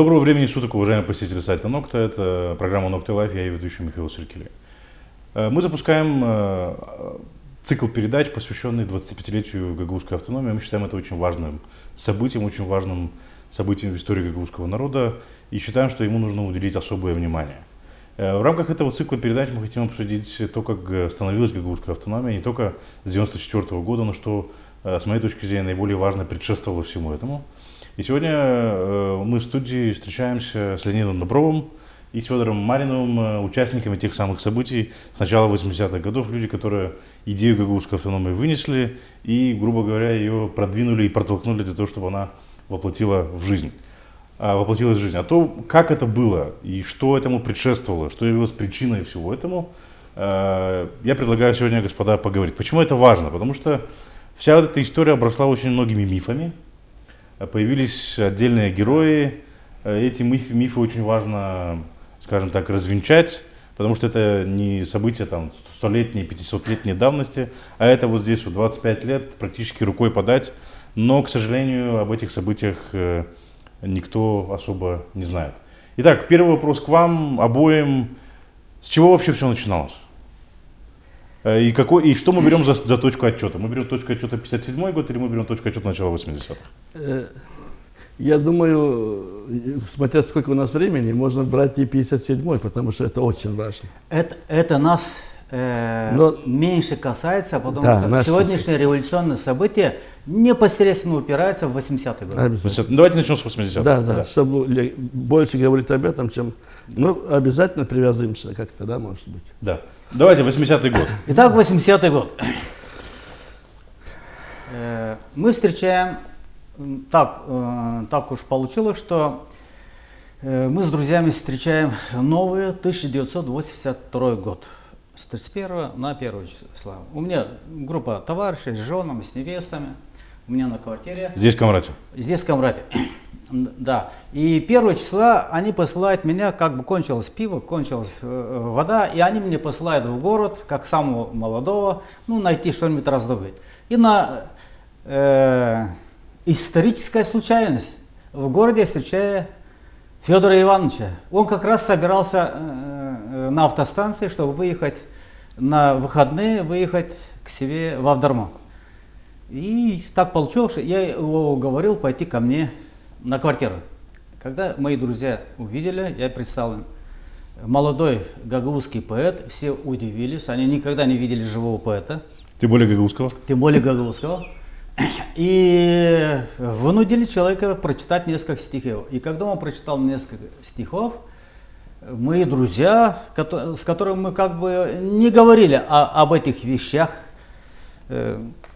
Доброго времени суток, уважаемые посетители сайта Nocta. Это программа Nocta Life, я ее ведущий Михаил Серкелей. Мы запускаем цикл передач, посвященный 25-летию гагаузской автономии. Мы считаем это очень важным событием в истории гагаузского народа и считаем, что ему нужно уделить особое внимание. В рамках этого цикла передач мы хотим обсудить то, как становилась гагаузская автономия, не только с 1994 года, но что, с моей точки зрения, наиболее важно предшествовало всему этому. И сегодня мы в студии встречаемся с Леонидом Добровым и с Федором Мариновым, участниками тех самых событий с начала 80-х годов, люди, которые идею гагаузской автономии вынесли и, грубо говоря, ее продвинули и протолкнули для того, чтобы она воплотилась в жизнь. А то, как это было и что этому предшествовало, что явилось причиной всего этому, я предлагаю сегодня, господа, поговорить. Почему это важно? Потому что вся эта история обросла очень многими мифами. Появились отдельные герои, эти мифы очень важно, скажем так, развенчать, потому что это не события там 100-летней, 500-летней давности, а это вот здесь вот 25 лет практически рукой подать, но, к сожалению, об этих событиях никто особо не знает. Итак, первый вопрос к вам обоим. С чего вообще все начиналось? И что мы берем за точку отчета? Мы берем точку отчета 57 год или мы берем точку отчета начала 80-х? Я думаю, смотря сколько у нас времени, можно брать и 57-й, потому что это очень важно. Это нас меньше касается, потому что сегодняшнее революционное событие непосредственно упирается в 80-й год. Давайте начнем с 80-х. Да, чтобы больше говорить об этом, чем... Ну, обязательно привязываемся как-то, да, может быть. Да. Давайте, 80-й год. Итак, 80-й год. Мы встречаем, так уж получилось, что мы с друзьями встречаем новый 1982 год. С 31 на 1 числа. У меня группа товарищей с женами, с невестами. У меня на квартире. Здесь в Камрате? Здесь в Камрате. Да. И 1 числа они посылают меня, как бы кончилось пиво, кончилась вода, и они меня посылают в город, как самого молодого, найти что-нибудь раздобыть. И на историческая случайность. В городе встречаю Федора Ивановича. Он как раз собирался на автостанции, чтобы выехать на выходные, выехать к себе в Авдарман. И так получилось, что я его уговорил пойти ко мне на квартиру. Когда мои друзья увидели, я представлен, молодой гагаузский поэт, все удивились, они никогда не видели живого поэта. Тем более гагаузского. И вынудили человека прочитать несколько стихов. И когда он прочитал несколько стихов, мои друзья, с которыми мы как бы не говорили об этих вещах,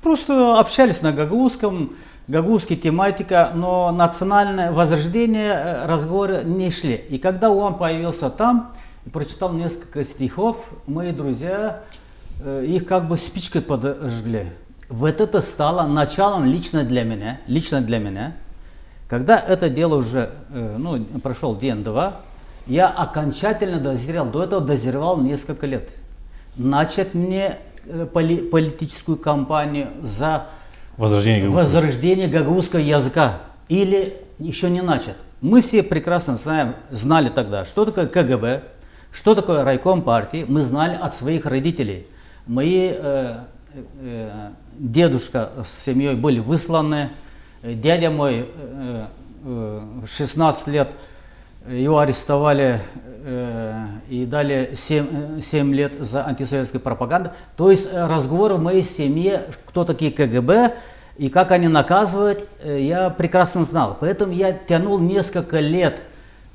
просто общались на гагаузском, гагаузская тематика, но национальное возрождение разговоры не шли. И когда он появился там и прочитал несколько стихов, мои друзья их как бы спичкой подожгли. Вот это стало началом лично для меня. Когда это дело уже прошел день-два, я окончательно дозрел, до этого дозревал несколько лет. Начать мне политическую кампанию за возрождение гагаузского языка или еще не начат. Мы все прекрасно знали тогда, что такое КГБ, что такое райком партии, мы знали от своих родителей. Мои дедушка с семьей были высланы, дядя мой в 16 лет, его арестовали и дали 7 лет за антисоветскую пропаганду. То есть разговоры в моей семье, кто такие КГБ и как они наказывают, я прекрасно знал. Поэтому я тянул несколько лет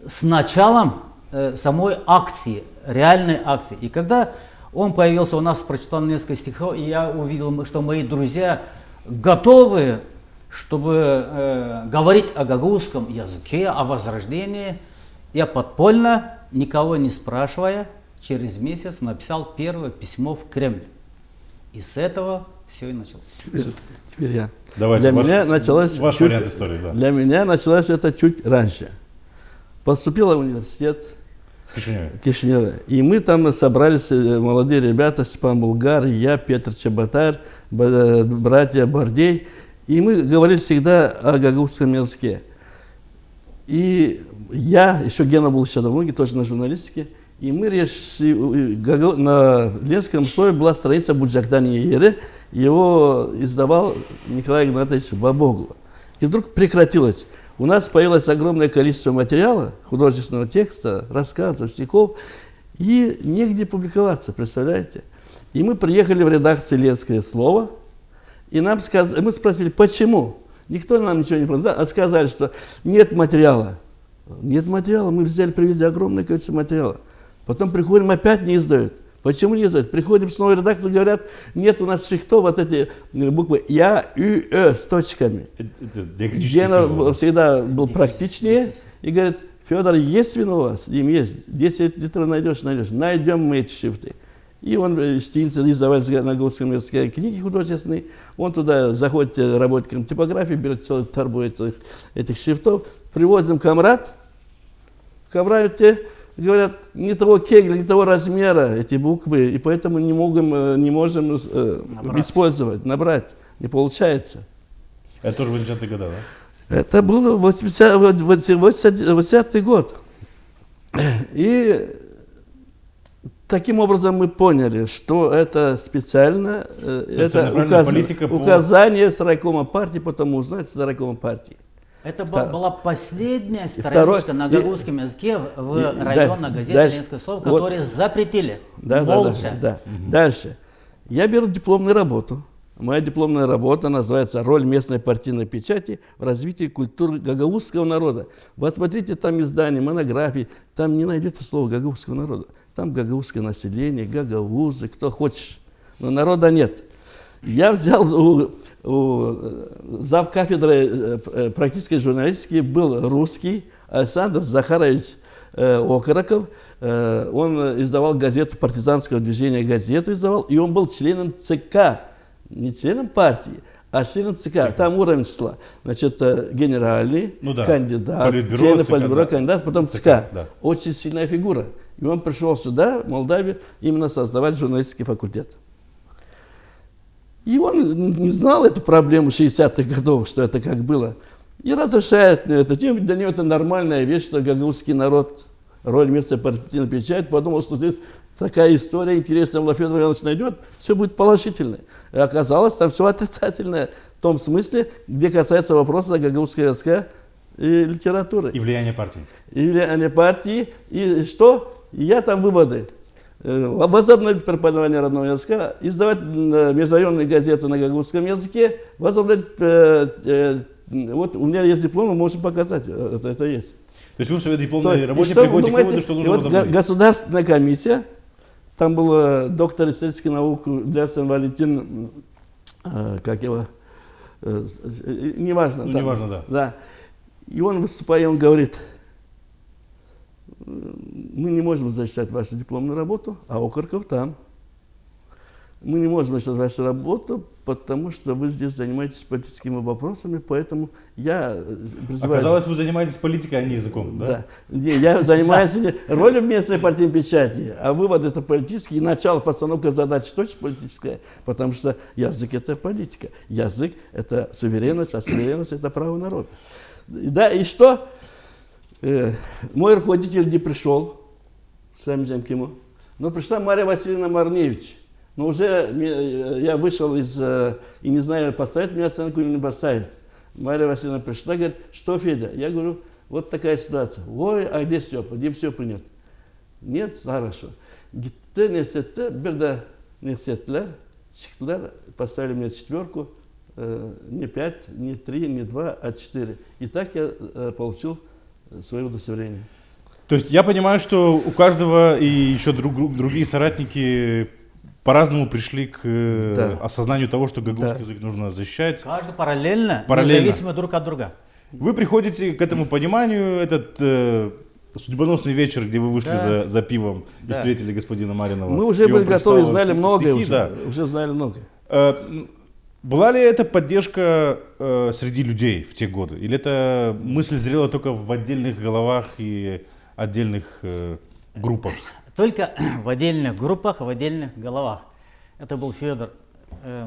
с началом самой акции, реальной акции. И когда он появился у нас, прочитал несколько стихов, и я увидел, что мои друзья готовы, чтобы говорить о гагаузском языке, о возрождении. Я подпольно, никого не спрашивая, через месяц написал первое письмо в Кремль. И с этого все и началось. Теперь я. Давайте, ваш вариант истории. Да. Для меня началось это чуть раньше. Поступила в университет в Кишиневе. И мы там собрались, молодые ребята, Степан Булгар, я, Петр Чеботарь, братья Бардей. И мы говорили всегда о гагаузском языке. И я, еще Гена был еще давно, тоже на журналистике, и мы решили, на Ленском слое была страница Буджакдан Ери, его издавал Николай Игнатьевич Бабогло. И вдруг прекратилось. У нас появилось огромное количество материала, художественного текста, рассказов, стихов, и негде публиковаться, представляете? И мы приехали в редакцию «Ленское слово», и нам сказали, мы спросили, почему? Никто нам ничего не сказал, а сказали, что нет материала. Нет материала, мы взяли, привезли огромное количество материала. Потом приходим, опять не издают. Почему не издают? Приходим с новой редакцией, говорят, нет у нас шрифтов, вот эти буквы Я, Ю, Э с точками. Гена всегда был практичнее и говорит, Федор, есть вино у вас? Им есть. 10 литров найдешь. Найдем мы эти шрифты. И он, стильцы издавали на Гагаузском языке книги художественные, он туда заходит работникам типографии, берет целую торбу этих шрифтов, привозим в Камрад, те говорят, не того кегля, не того размера эти буквы, и поэтому не можем использовать, набрать, не получается. Это тоже 80-е годы, да? Это было 80-й год. И таким образом мы поняли, что это специально, это указание с райкома партии, потом узнать с райкома партии. Это была последняя страничка на гагаузском языке в районной газете «Ленское слово», которые запретили. Молча. Дальше. Я беру дипломную работу. Моя дипломная работа называется «Роль местной партийной печати в развитии культуры гагаузского народа». Вот смотрите, там издания, монографии, там не найдете слова гагаузского народа. Там гагаузское население, гагаузы, кто хочешь, но народа нет. Я взял у завкафедры практической журналистики, был русский Александр Захарович Окороков. Он издавал газету партизанского движения, газету издавал, и он был членом ЦК, не членом партии, а членом ЦК. Там уровень числа. Значит, генеральный, кандидат, члены политбюро, кандидат, потом ЦК. Да. Очень сильная фигура. И он пришел сюда, в Молдавию, именно создавать журналистский факультет. И он не знал эту проблему 60-х годов, что это как было. И разрешает мне это. Для него это нормальная вещь, что гагаузский народ, роль местной партийной печати, подумал, что здесь такая история интересная, Федор Иванович найдет, все будет положительное. И оказалось, там все отрицательное, в том смысле, где касается вопроса гагаузского языка и литературы. И влияние партии. И влияние партии. И что? И я там выводы. Возобновить преподавание родного языка, издавать межрайонную газету на гагаузском языке, возобновить, вот у меня есть диплом, мы можем показать, это есть. То есть вы в своей дипломной работе приходите к выводу, что нужно возобновить? Государственная комиссия, там был доктор исторических наук Лясен Валентин, как его, неважно. Ну, неважно, да. И он выступая, он говорит, мы не можем зачитать вашу дипломную работу, а Окороков там. Мы не можем зачитать вашу работу, потому что вы здесь занимаетесь политическими вопросами, поэтому я призываю... Оказалось, вы занимаетесь политикой, а не языком, да? Да. Я занимаюсь ролью местной партийной печати, а вывод это политический, и начало, постановка задач точно политическая, потому что язык это политика, язык это суверенность, а суверенность это право народа. Да, и что? Мой руководитель не пришел, Слям Земкиму, но пришла Мария Васильевна Марневич. Но уже я вышел из, и не знаю, поставить мне оценку или не поставить. Мария Васильевна пришла, говорит, что, Федя? Я говорю, вот такая ситуация. Ой, а где Степа? Где Степа нет? Нет, хорошо. Gitti nesette, bir de nesетler, çıktılar, поставили мне 4, не 5, не 3, не 2, а 4. И так я получил свое удостоверение. То есть я понимаю, что у каждого и еще другие соратники по-разному пришли к осознанию того, что гагаузский язык нужно защищать. Каждый параллельно, независимо друг от друга. Вы приходите к этому пониманию, этот судьбоносный вечер, где вы вышли за пивом и встретили господина Маринова. Мы уже были готовы, знали многое, уже знали многое. Была ли это поддержка среди людей в те годы? Или эта мысль зрела только в отдельных головах и отдельных группах? Только в отдельных группах, в отдельных головах. Это был Федор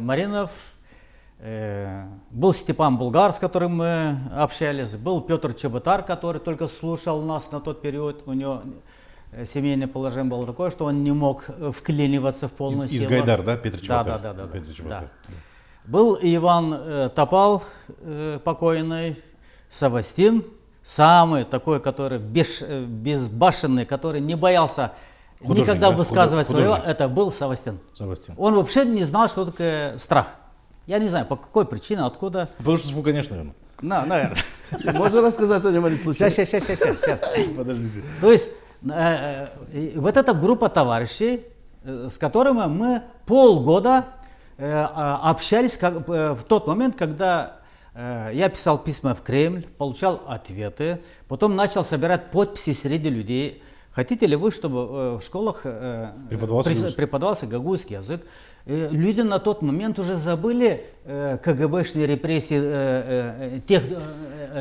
Маринов, Был Степан Булгар, с которым мы общались, был Петр Чеботар, который только слушал нас на тот период. У него семейное положение было такое, что он не мог вклиниваться в полную силу. Из Гайдар, да, Петр Чеботар? Да. Петр Чеботар. Да. Был Иван Топал, покойный, Савастин, самый такой, который безбашенный, который не боялся Художник, никогда да? высказывать свое, Художник. это был Савастин. Савастин. Он вообще не знал, что такое страх. Я не знаю, по какой причине, откуда. Потому что с Вулканеш, наверное. Наверное. Можно рассказать о нем случае? Сейчас. Подождите. То есть вот эта группа товарищей, с которыми мы полгода общались в тот момент, когда я писал письма в Кремль, получал ответы, потом начал собирать подписи среди людей. Хотите ли вы, чтобы в школах преподавался гагузский язык? Люди на тот момент уже забыли КГБшные репрессии тех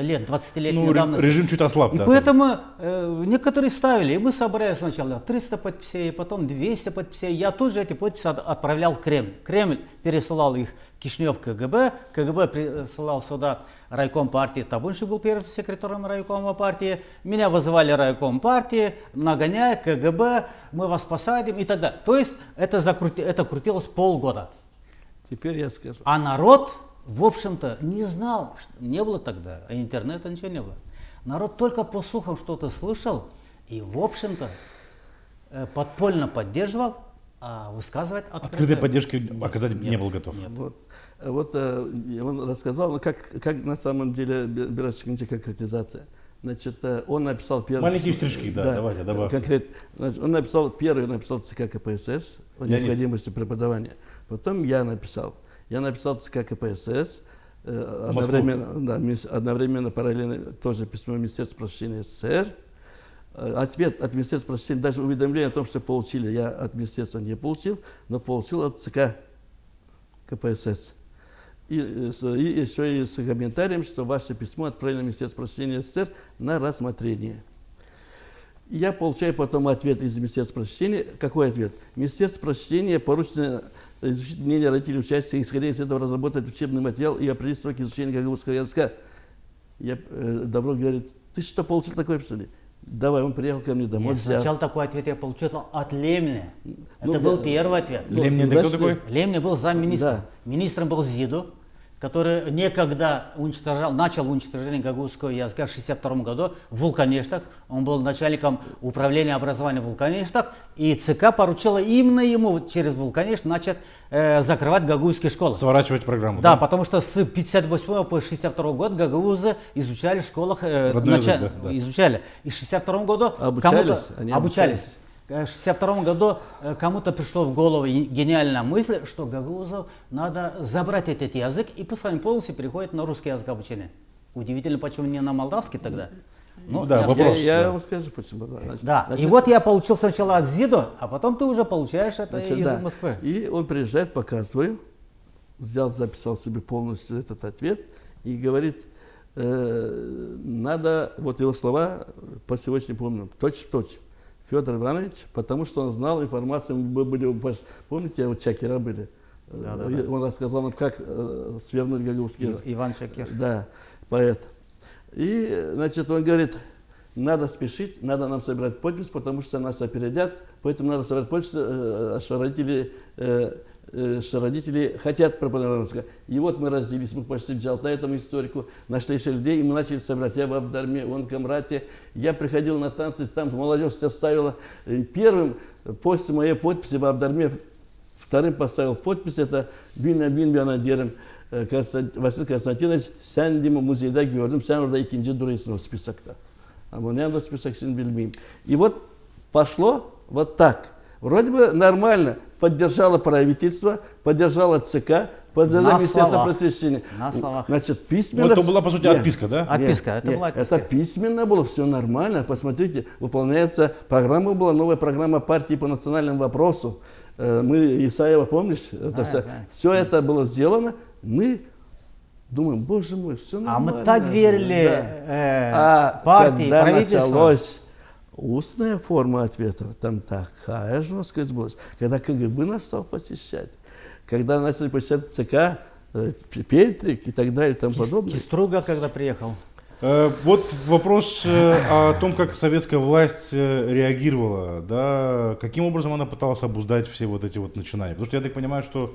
лет, 20-летней давности. Режим чуть ослаб. И поэтому некоторые ставили, и мы собрали сначала 300 подписей, потом 200 подписей. Я тут же эти подписи отправлял в Кремль. Кремль пересылал их в Кишинев КГБ, КГБ присылал сюда райком партии, Табунши был первым секретарем райкома партии. Меня вызывали райком партии, нагоняя КГБ, мы вас посадим и так далее. То есть это крутилось полгода. Теперь я скажу. А народ, в общем-то, не знал, не было тогда, а интернета ничего не было. Народ только по слухам что-то слышал и, в общем-то, подпольно поддерживал, а высказывать открытой поддержки оказать не был готов. Нет. Вот он рассказал, как на самом деле берется конкретизация. Значит, он написал первый... Маленькие штришки, да, давайте, добавьте. Значит, он написал ЦК КПСС о необходимости преподавания. Потом я написал ЦК КПСС, одновременно, параллельно тоже письмо Министерства просвещения СССР. Ответ от Министерства просвещения, даже уведомление о том, что получили, я от Министерства не получил, но получил от ЦК КПСС. И еще и с комментарием, что ваше письмо отправлено в Министерство просвещения СССР на рассмотрение. И я получаю потом ответ из Министерства просвещения. Какой ответ? Министерство просвещения поручено изучить мнение родителей участия, исходя из этого разработать учебный материал и определить сроки изучения гагаузского языка. Добро говорит, ты что, получил такое письмо? Давай, он приехал ко мне домой. Сначала такой ответ я получил от Лемня. Это был первый ответ. Лемня это кто такой? Лемня был замминистра. Да. Министром был Зиду, который некогда начал уничтожение гагаузского языка в 1962 году в Вулканештах. Он был начальником управления образования в Вулканештах. И ЦК поручила именно ему через Вулканешт начать закрывать гагаузские школы. Сворачивать программу. Да, потому что с 1958 по 1962 год гагаузы изучали в школах. Изучали. И в 1962 году обучались. В 1962 году кому-то пришло в голову гениальная мысль, что гагаузов надо забрать этот язык, и пусть они полностью переходят на русский язык обучения. Удивительно, почему не на молдавский тогда. Ну, да, вопрос. Я вам скажу, почему. И вот я получил сначала от Зиду, а потом ты уже получаешь это из Москвы. И он приезжает, показываю, записал себе полностью этот ответ и говорит, надо, вот его слова по сегодняшнему помню, точь-в-точь. Федор Иванович, потому что он знал информацию, мы были, помните, вот Чакира были? Да. Он рассказал нам, как свернуть гагаузский язык. Иван Чакир. Да, поэт. И, значит, он говорит, надо спешить, надо нам собирать подпись, потому что нас опередят, поэтому надо собирать подпись, что родители хотят преподавать. И вот мы разделились, мы пошли в Джалтай, этому историку, нашли еще людей, и мы начали собирать. Я в Абдарме, он в Камрате. Я приходил на танцы, там молодежь вся ставила. И первым, после моей подписи в Абдарме, вторым поставил подпись, это Бинбианадерим Василий Константинович, Сандима музейда gördüm, sen orada ikinci duruyorsun o списокта. А я на список bilmeyeyim. И вот пошло вот так. Вроде бы нормально. Поддержало правительство, поддержало ЦК, поддержало Министерство просвещения. На словах. Значит, письменно... Ну, это была, по сути, отписка, да? Отписка, это была отписка. Это письменно было, все нормально. Посмотрите, выполняется программа была, новая программа партии по национальному вопросу. Мы, Исаева, помнишь? Все это было сделано. Мы думаем, боже мой, все нормально. А мы так верили партии, когда правительству. Началось устная форма ответа, там такая жесткость была. Когда КГБ нас стал посещать, когда начали посещать ЦК, Петрик и так далее и тому подобное. Киструга, когда приехал. Вот вопрос о том, как советская власть реагировала, да, каким образом она пыталась обуздать все вот эти вот начинания. Потому что я так понимаю, что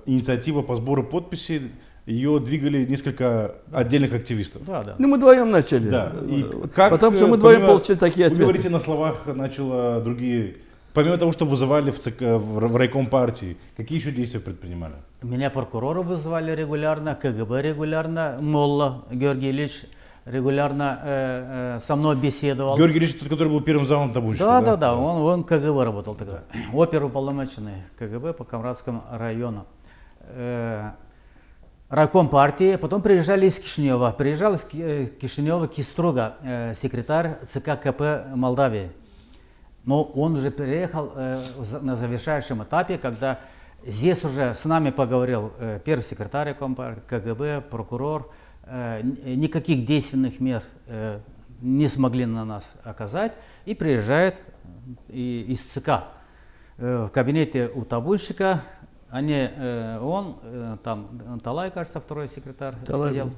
инициатива по сбору подписей, ее двигали несколько отдельных активистов. Да, да. Ну, мы вдвоем начали. Да. И как, потому что мы вдвоем получили такие ответы. Вы говорите, на словах начало другие... Помимо того, что вызывали в райком партии, какие еще действия предпринимали? Меня прокуроры вызывали регулярно, КГБ регулярно, Молла Георгий Ильич регулярно со мной беседовал. Георгий Ильич, тот, который был первым замом табунщика, да? Да, он КГБ работал тогда. Оперуполномоченный КГБ по Камрадскому району. Райком партии, потом приезжали из Кишинева. Приезжал из Кишинева Киструга, секретарь ЦК КП Молдавии. Но он уже приехал на завершающем этапе, когда здесь уже с нами поговорил первый секретарь Компартии, КГБ, прокурор. Никаких действенных мер не смогли на нас оказать. И приезжает из ЦК в кабинете у табунщика. Он, там Талай, кажется, второй секретарь сидел.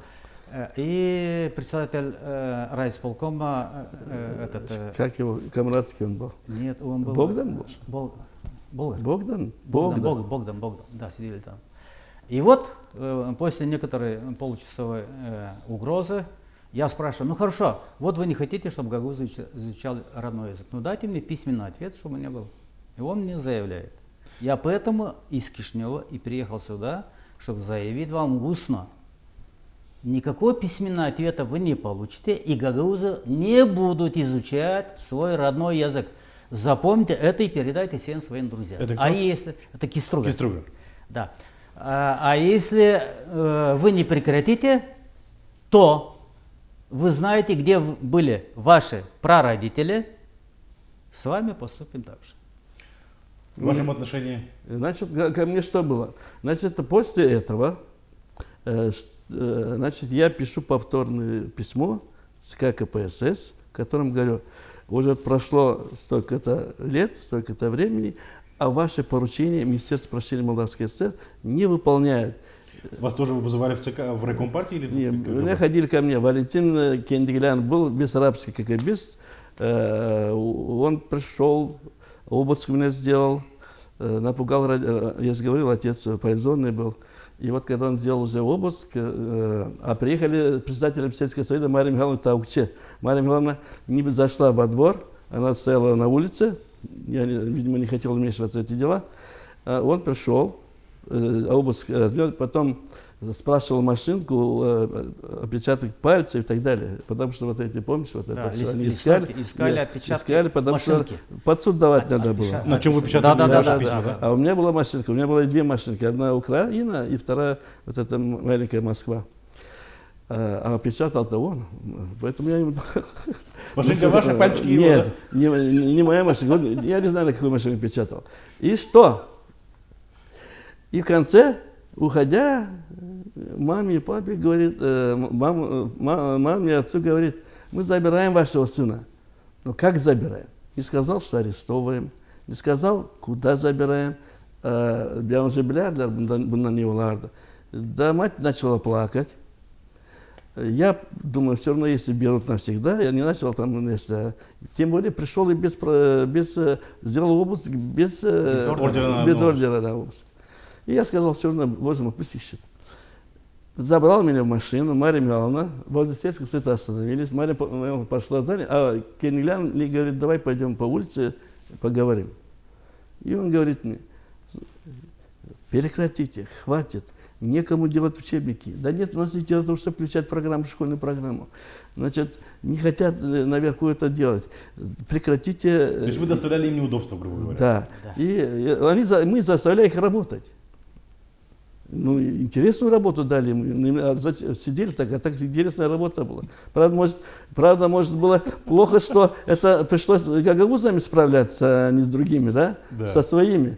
И председатель райисполкома, как его, Камрадский он был? Нет, он был... Богдан был? Богдан? Богдан, да, сидели там. И вот, после некоторой получасовой угрозы, я спрашиваю, ну хорошо, вот вы не хотите, чтобы Гагауза изучал родной язык, ну дайте мне письменный ответ, чтобы не было. И он мне заявляет. Я поэтому из Кишинева и приехал сюда, чтобы заявить вам устно. Никакого письменного ответа вы не получите, и гагаузы не будут изучать свой родной язык. Запомните это и передайте всем своим друзьям. Это кто? Это Киструга. Киструга. Да. А если вы не прекратите, то вы знаете, где были ваши прародители, с вами поступим так же. В вашем отношении? Значит, ко мне что было? Значит, после этого, значит, я пишу повторное письмо ЦК КПСС, в котором говорю, уже прошло столько-то лет, столько-то времени, а ваши поручения Министерство просвещения Молдавской ССР не выполняют. Вас тоже вызывали в ЦК, в райком партии? Или Нет, меня ходили ко мне. Валентин Кендиглян был бессарабский КГБист. Он пришел, обыск меня сделал, напугал, я же говорил, отец пользонный был. И вот когда он сделал уже обыск, а приехали председателем сельского совета Мария Михайловна Таукче. Мария Михайловна не зашла во двор, она стояла на улице, я, видимо, не хотел вмешиваться в эти дела. Он пришел, обыск, потом спрашивал машинку, отпечаток пальцев и так далее. Потому что вот эти, помнишь, вот это все, они искали отпечатки потому машинки. Что под суд давать надо было. На чем вы печатали ваши письма, да? А у меня была машинка, у меня было две машинки. Одна Украина и вторая вот эта маленькая Москва. А печатал-то он, поэтому я ему... Машинка ваша, пальчики его, нет, да? не моя машинка, я не знаю, на какую машину печатал. И что? И в конце, уходя, маме и папе говорит, маме и отцу говорит, мы забираем вашего сына. Ну как забираем? Не сказал, что арестовываем, не сказал, куда забираем. Я уже блядер, на него ларда. Да мать начала плакать. Я думаю, все равно, если берут навсегда, я не начал там, если, тем более пришел и сделал обыск без ордера на обыск. И я сказал, все равно, боже мой, пусть ищет. Забрал меня в машину, Мария Михайловна, возле сельского совета остановились, Мария пошла за ней, а Кенниглян мне говорит, давай пойдем по улице, поговорим. И он говорит мне, прекратите, хватит. Некому делать учебники. Да нет, у нас не дело того, чтобы включать программу, школьную программу. Значит, не хотят наверху это делать. Прекратите. То есть вы доставляли им неудобства, грубо говоря. Да. И мы заставляем их работать. Ну, интересную работу дали мы. Сидели так, а так интересная работа была. Правда, может было плохо, что это пришлось с гагаузами справляться, а не с другими, да? Со своими.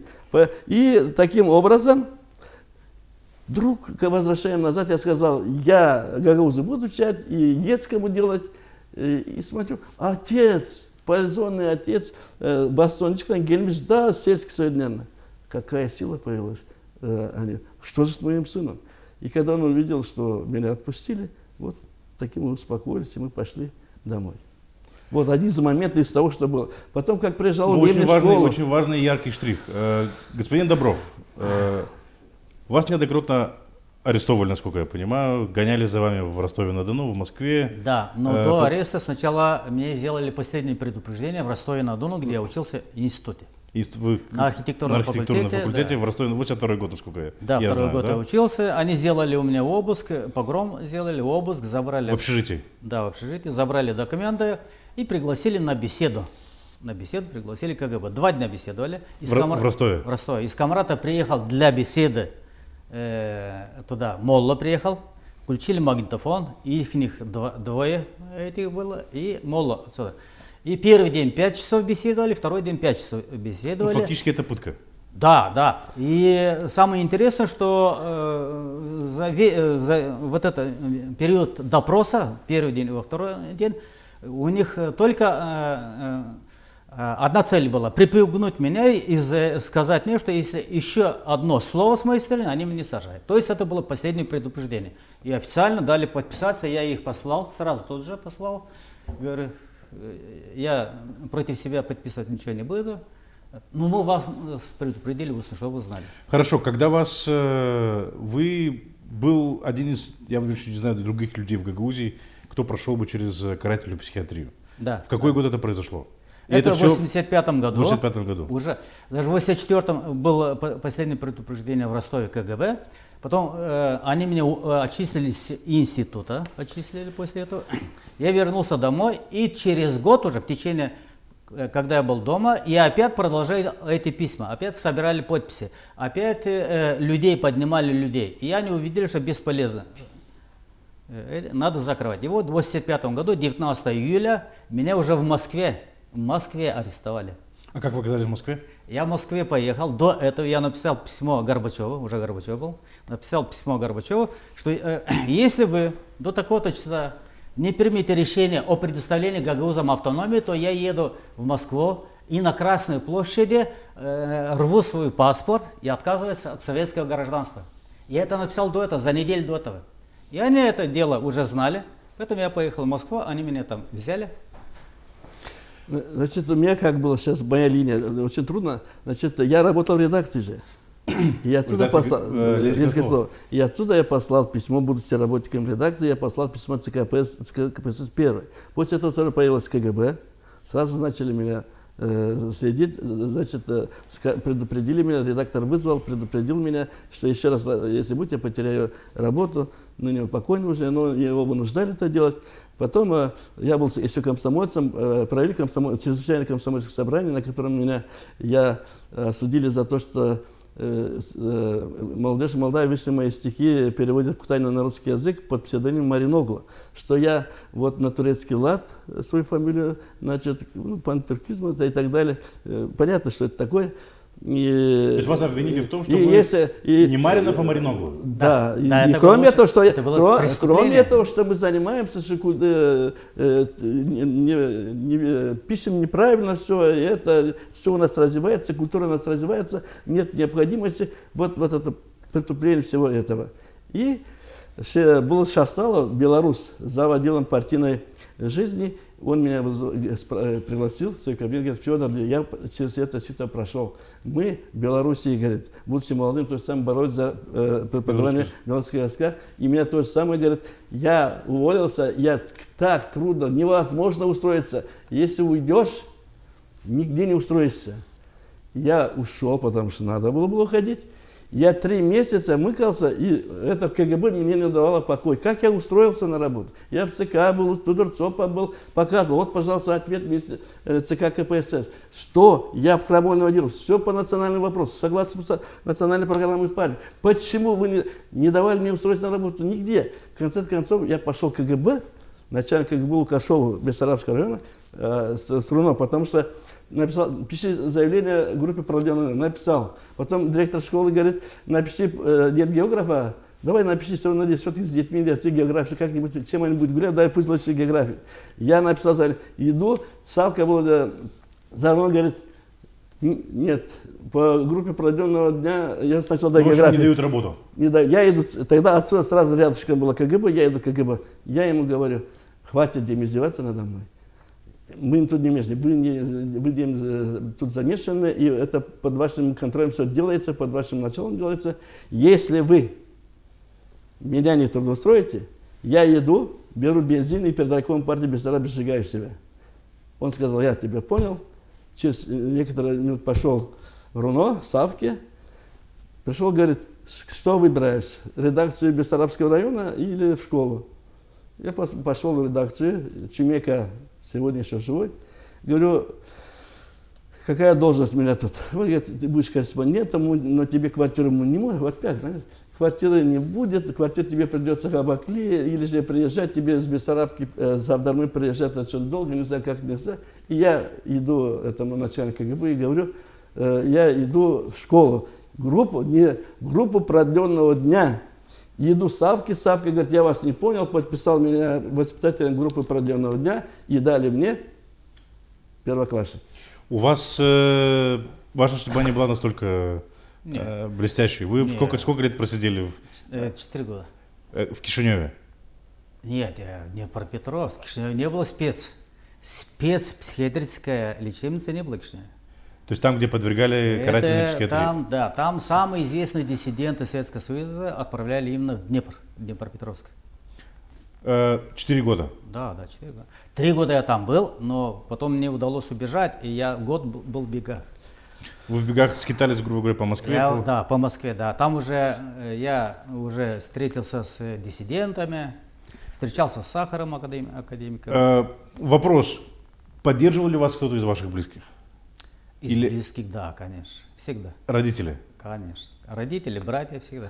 И таким образом... Вдруг, возвращаем назад, я сказал, я гагаузы буду учать, и детскому делать. И смотрю, отец, пользонный отец, бастончик там гельмиш, да, сельский совет, наверное. Какая сила появилась. Они, что же с моим сыном? И когда он увидел, что меня отпустили, вот таким мы успокоились, и мы пошли домой. Вот один из моментов из того, что было. Потом, как приезжал в школу... Очень важный и яркий штрих. Господин Добров, вас неоднократно арестовали, насколько я понимаю, гоняли за вами в Ростове-на-Дону, в Москве. Да, но до ареста сначала мне сделали последнее предупреждение в Ростове-на-Дону, где я учился в институте. Вы на архитектурном факультете, да. В Ростове, 82-й год, насколько я Да, знаю. Второй год я учился. Они сделали у меня обыск, погром сделали, обыск, забрали... В общежитии? Да, в общежитии, забрали документы и пригласили на беседу. На беседу пригласили КГБ. 2 дня беседовали. В Ростове? В Ростове. Из Камрата приехал для беседы туда, Молла приехал, включили магнитофон, их двое этих было, и Молла отсюда. И первый день 5 часов беседовали, второй день 5 часов беседовали. Ну, фактически это пытка. Да, да. И самое интересное, что за вот этот период допроса, первый день и второй день, у них только одна цель была — припугнуть меня и сказать мне, что если еще одно слово с моей стороны, они меня сажают. То есть это было последнее предупреждение. И официально дали подписаться, я их послал, сразу тут же послал. Говорю, я против себя подписывать ничего не буду. Ну, мы вас предупредили, чтобы вы знали. Хорошо, когда вас... Вы был один из, я не знаю, других людей в Гагаузии, кто прошел бы через карательную психиатрию. Да. В какой год это произошло? Это в 85-м году. В 85-м году. Уже. Даже в 84-м было последнее предупреждение в Ростове КГБ. Потом они меня отчислили с института, отчислили после этого. Я вернулся домой, и через год уже, в течение, когда я был дома, я опять продолжал эти письма, опять собирали подписи, опять людей поднимали людей. И они увидели, что бесполезно. Надо закрывать. И вот в 85 году, 19 июля, меня уже в Москве арестовали. А как вы оказались в Москве? Я в Москве поехал. До этого я написал письмо Горбачеву, уже Горбачев был, написал письмо Горбачеву, что если вы до такого-то числа не примете решение о предоставлении гагаузам автономии, то я еду в Москву и на Красной площади рву свой паспорт и отказываюсь от советского гражданства. Я это написал до этого, за неделю до этого. И они это дело уже знали, поэтому я поехал в Москву, они меня там взяли. Значит, у меня как было сейчас моя линия, очень трудно. Значит, я работал в редакции же. И отсюда я послал письмо, будучи работником редакции, я послал письмо ЦК КПСС первый. После этого сразу появилась КГБ, сразу начали меня следить, значит, предупредили меня, редактор вызвал, предупредил меня, что еще раз, если будет, я потеряю работу, ну не покойный уже, но его вынуждали это делать. Потом я был еще комсомольцем, провели чрезвычайное комсомольское собрание, на котором меня осудили за то, что молодежь молодая вышли мои стихи, переводят кутайно на русский язык под псевдонимом Мариногла, что я вот на турецкий лад свою фамилию, значит, пантюркизм и так далее. Понятно, что это такое. То есть вас обвинили в том, что вы не Маринов, а Мариноглу? Да, и кроме того, что мы занимаемся, пишем неправильно все, это все у нас развивается, культура у нас развивается, нет необходимости вот это преступление всего этого. И был Шасталов, белорус, зав. Отделом партийной жизни. Он меня пригласил в свой кабинет, говорит, Федор, я через это сито прошел. Мы, Белоруссии, говорит, будучи молодым, то же самое боролись за преподавание белорусского языка. И меня то же самое, говорит, я уволился, так трудно, невозможно устроиться. Если уйдешь, нигде не устроишься. Я ушел, потому что надо было уходить. Я 3 месяца мыкался, и это КГБ мне не давало покоя. Как я устроился на работу? Я в ЦК был, у Тудорцова был, показывал. Вот, пожалуйста, ответ ЦК КПСС. Что я промольно делал? Все по национальному вопросу, согласно национальной программе партии. Почему вы не давали мне устроиться на работу? Нигде. В конце концов, я пошел в КГБ, начальник КГБ Лукашова Бессарабского района, с Руно, потому что написал, пиши заявление группе продленной, написал. Потом директор школы говорит, напиши нет географа, давай напиши, что он надеется, что ты с детьми идти географию, как-нибудь, чем они будут гулять, дай пусть лучше географию. Я написал заявление, иду, Савка был за мной, говорит, Нет, по группе продленного дня я сначала Ну, до в общем, географии. не дают работу. Я иду, тогда отцу сразу рядышком было КГБ, я иду в КГБ. Я ему говорю, хватит Дим издеваться надо мной. Мы тут не местные, вы тут замешаны, и это под вашим контролем все делается, под вашим началом делается. Если вы меня не трудоустроите, я иду, беру бензин и перед райкомом партии Бессарабии сжигаю себя. Он сказал, я тебя понял. Через некоторые минут пошел в РУНО, Савки, пришел, говорит, что выбираешь, редакцию Бессарабского района или в школу? Я пошел в редакцию, Чумека сегодня еще живой, говорю, какая должность у меня тут? Он говорит, ты будешь корреспондентом, но тебе квартиру мы не можем, опять, знаешь, квартиры не будет, квартиру тебе придется в Абакли, или же приезжать, тебе с Бессарабки, с Авдармы приезжать очень долго, не знаю, как нельзя. И я иду этому начальнику КГБ и говорю, я иду в школу, группу продленного дня. Иду Савки, Савка говорит, я вас не понял, подписал меня воспитателем группы продленного дня и дали мне первоклассник. У вас ваша судьба не была настолько блестящей. Вы сколько лет просидели 4 года. В Кишиневе? Нет, я не про Петровск. В Кишиневе не было спецпсихиатрическая лечебница не было в Кишиневе. То есть там, где подвергали карательной психиатрии? Там самые известные диссиденты Советского Союза отправляли именно в Днепропетровск. 4 года? Да, 4 года. 3 года я там был, но потом мне удалось убежать, и я год был в бегах. Вы в бегах скитались, грубо говоря, по Москве? Да, по Москве, да. Там я уже встретился с диссидентами, встречался с Сахаром, академиком. Вопрос. Поддерживал ли вас кто-то из ваших близких? Из близких, да, конечно. Всегда. Родители? Конечно. Родители, братья всегда.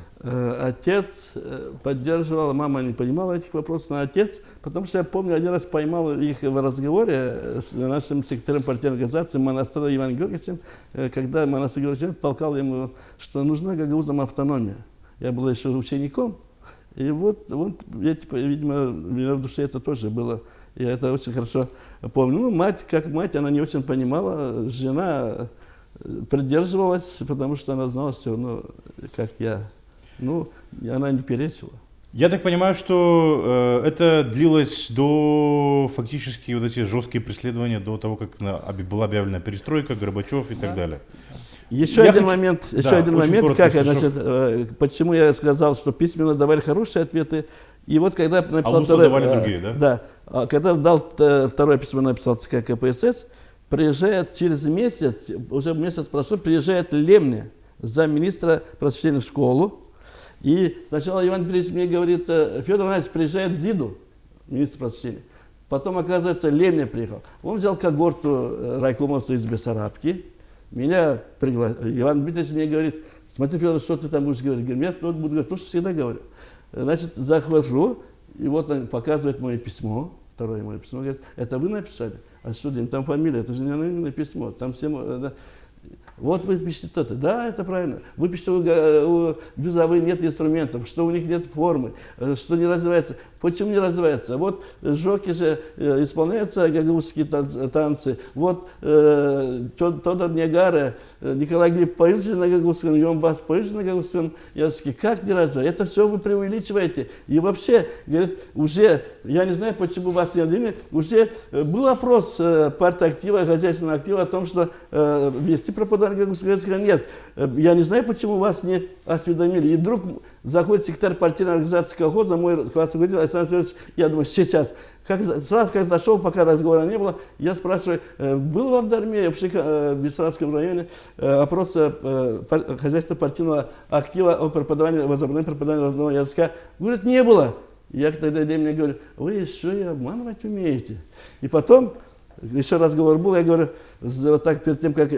Отец поддерживал, мама не понимала этих вопросов, но отец, потому что я помню, один раз поймал их в разговоре с нашим секретарем партийной организации Монастырем Иваном Георгиевичем, когда Монастырь Георгиевич толкал ему, что нужна гагаузам автономия. Я был еще учеником, и вот видимо, у меня в душе это тоже было. Я это очень хорошо помню. Ну, мать, как мать, она не очень понимала, жена придерживалась, потому что она знала все равно, как я. Ну, она не перечила. Я так понимаю, что это длилось до фактически вот эти жесткие преследования, до того, как была объявлена перестройка, Горбачев и так далее. Еще один момент, как, значит, почему я сказал, что письменно давали хорошие ответы. И вот когда написал другие, да? Да, когда дал второе письмо, написал ЦК КПСС, приезжает через месяц, уже месяц прошел, приезжает Лемня, замминистра просвещения в школу. И сначала Иван Петрович мне говорит, Федор Иванович, приезжает Зиду, министр просвещения. Потом, оказывается, Лемня приехал. Он взял когорту райкомовцев из Бессарабки. Меня пригласил. Иван Петрович мне говорит, смотри, Федор, что ты там будешь говорить? Я буду говорить то, что всегда говорю. Значит, захожу, и вот он показывает мое письмо, второе мое письмо, говорит, это вы написали? А что, там фамилия, это же не анонимное письмо, там все... Вот вы пишете то-то. Да, это правильно. Вы пишете, у Бюзовых нет инструментов, что у них нет формы, что не развивается. Почему не развивается? Вот Жоки же исполняются гагаузские танцы. Вот Тодор Ниагара, Николай Глеб поют же на гагаузском, Йомбас поют же на гагаузском языке. Как не развивается? Это все вы преувеличиваете. И вообще, говорит, уже, я не знаю, почему вас не отдельно, уже был опрос партии актива, хозяйственного актива о том, что вести пропадание гагаузского языка нет. Я не знаю, почему вас не осведомили. И вдруг заходит секретарь партийной организации колхоза, мой классный руководитель Александр Сергеевич, я думаю, сейчас. Сразу как зашел, пока разговора не было, я спрашиваю, был в Авдарме, вообще в Бессарабском районе, опрос хозяйства партийного актива о преподавании, возобновлении преподавания родного языка? Говорит, не было. Я тогда мне говорю, вы еще и обманывать умеете. И потом, еще разговор был, я говорю, вот так перед тем, как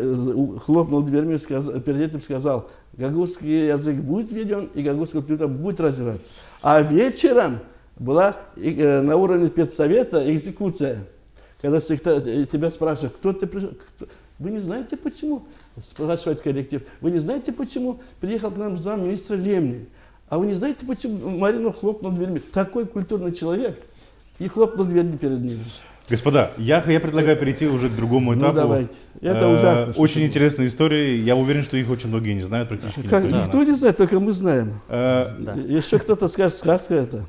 хлопнул дверьми, перед этим сказал, гагаузский язык будет введен, и гагаузская культура будет развиваться. А вечером была на уровне спецсовета экзекуция. Когда тебя спрашивают, кто ты пришел, вы не знаете почему, спрашивает коллектив, вы не знаете почему приехал к нам замминистра Лемни, а вы не знаете почему Марину хлопнул дверьми. Такой культурный человек, и хлопнул дверьми перед ним. Господа, я предлагаю перейти уже к другому этапу. Ну, давайте. Это ужасно. Очень интересные истории. Я уверен, что их очень многие не знают, практически Как, никто не знает, только мы знаем. Да. Еще кто-то скажет, сказка это.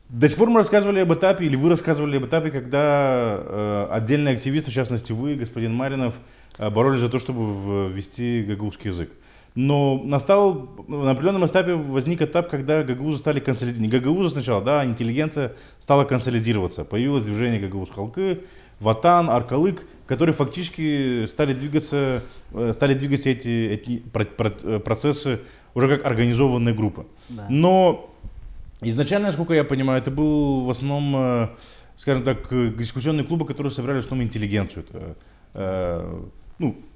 До сих пор мы рассказывали об этапе, или вы рассказывали об этапе, когда отдельные активисты, в частности вы, господин Маринов, боролись за то, чтобы ввести гагаузский язык. Но на определенном этапе возник этап, когда гагаузы стали консолидироваться. Не гагаузы сначала, да, а интеллигенция стала консолидироваться. Появилось движение Гагаузская халкы, Ватан, Аркалык, которые фактически стали двигаться эти процессы уже как организованные группы. Да. Но изначально, насколько я понимаю, это был в основном, скажем так, дискуссионные клубы, которые собирали в основном интеллигенцию. Это,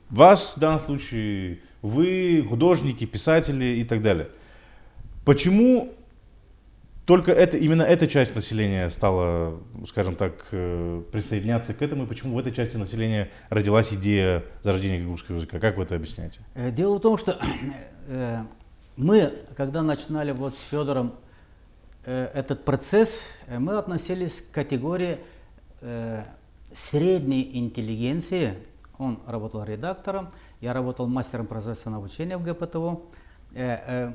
вас в данном случае, вы, художники, писатели и так далее. Почему только именно эта часть населения стала, скажем так, присоединяться к этому, и почему в этой части населения родилась идея зарождения гагаузского языка? Как вы это объясняете? Дело в том, что мы, когда начинали вот с Федором этот процесс, мы относились к категории средней интеллигенции. Он работал редактором, я работал мастером производственного обучения в ГПТУ.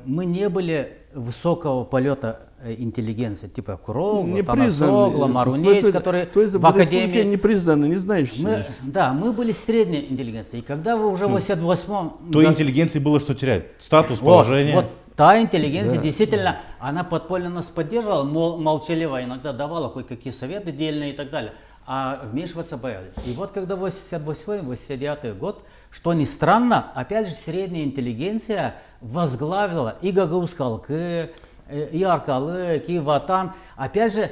Мы не были высокого полета интеллигенции, типа Курова, Танасогла, Марунец, которые то есть в академии не признаны, не знающие. Да, мы были средней интеллигенцией. И когда вы уже в 88-м... Той интеллигенции было что терять? Статус, положение? Вот та интеллигенция действительно, она подпольно нас поддерживала, молчаливо иногда давала кое-какие советы дельные и так далее. А вмешиваться боялись. И вот когда 88-89 год, что ни странно, опять же средняя интеллигенция возглавила и Гагаузскую халкы, и Аркалык, и Ватан. Опять же,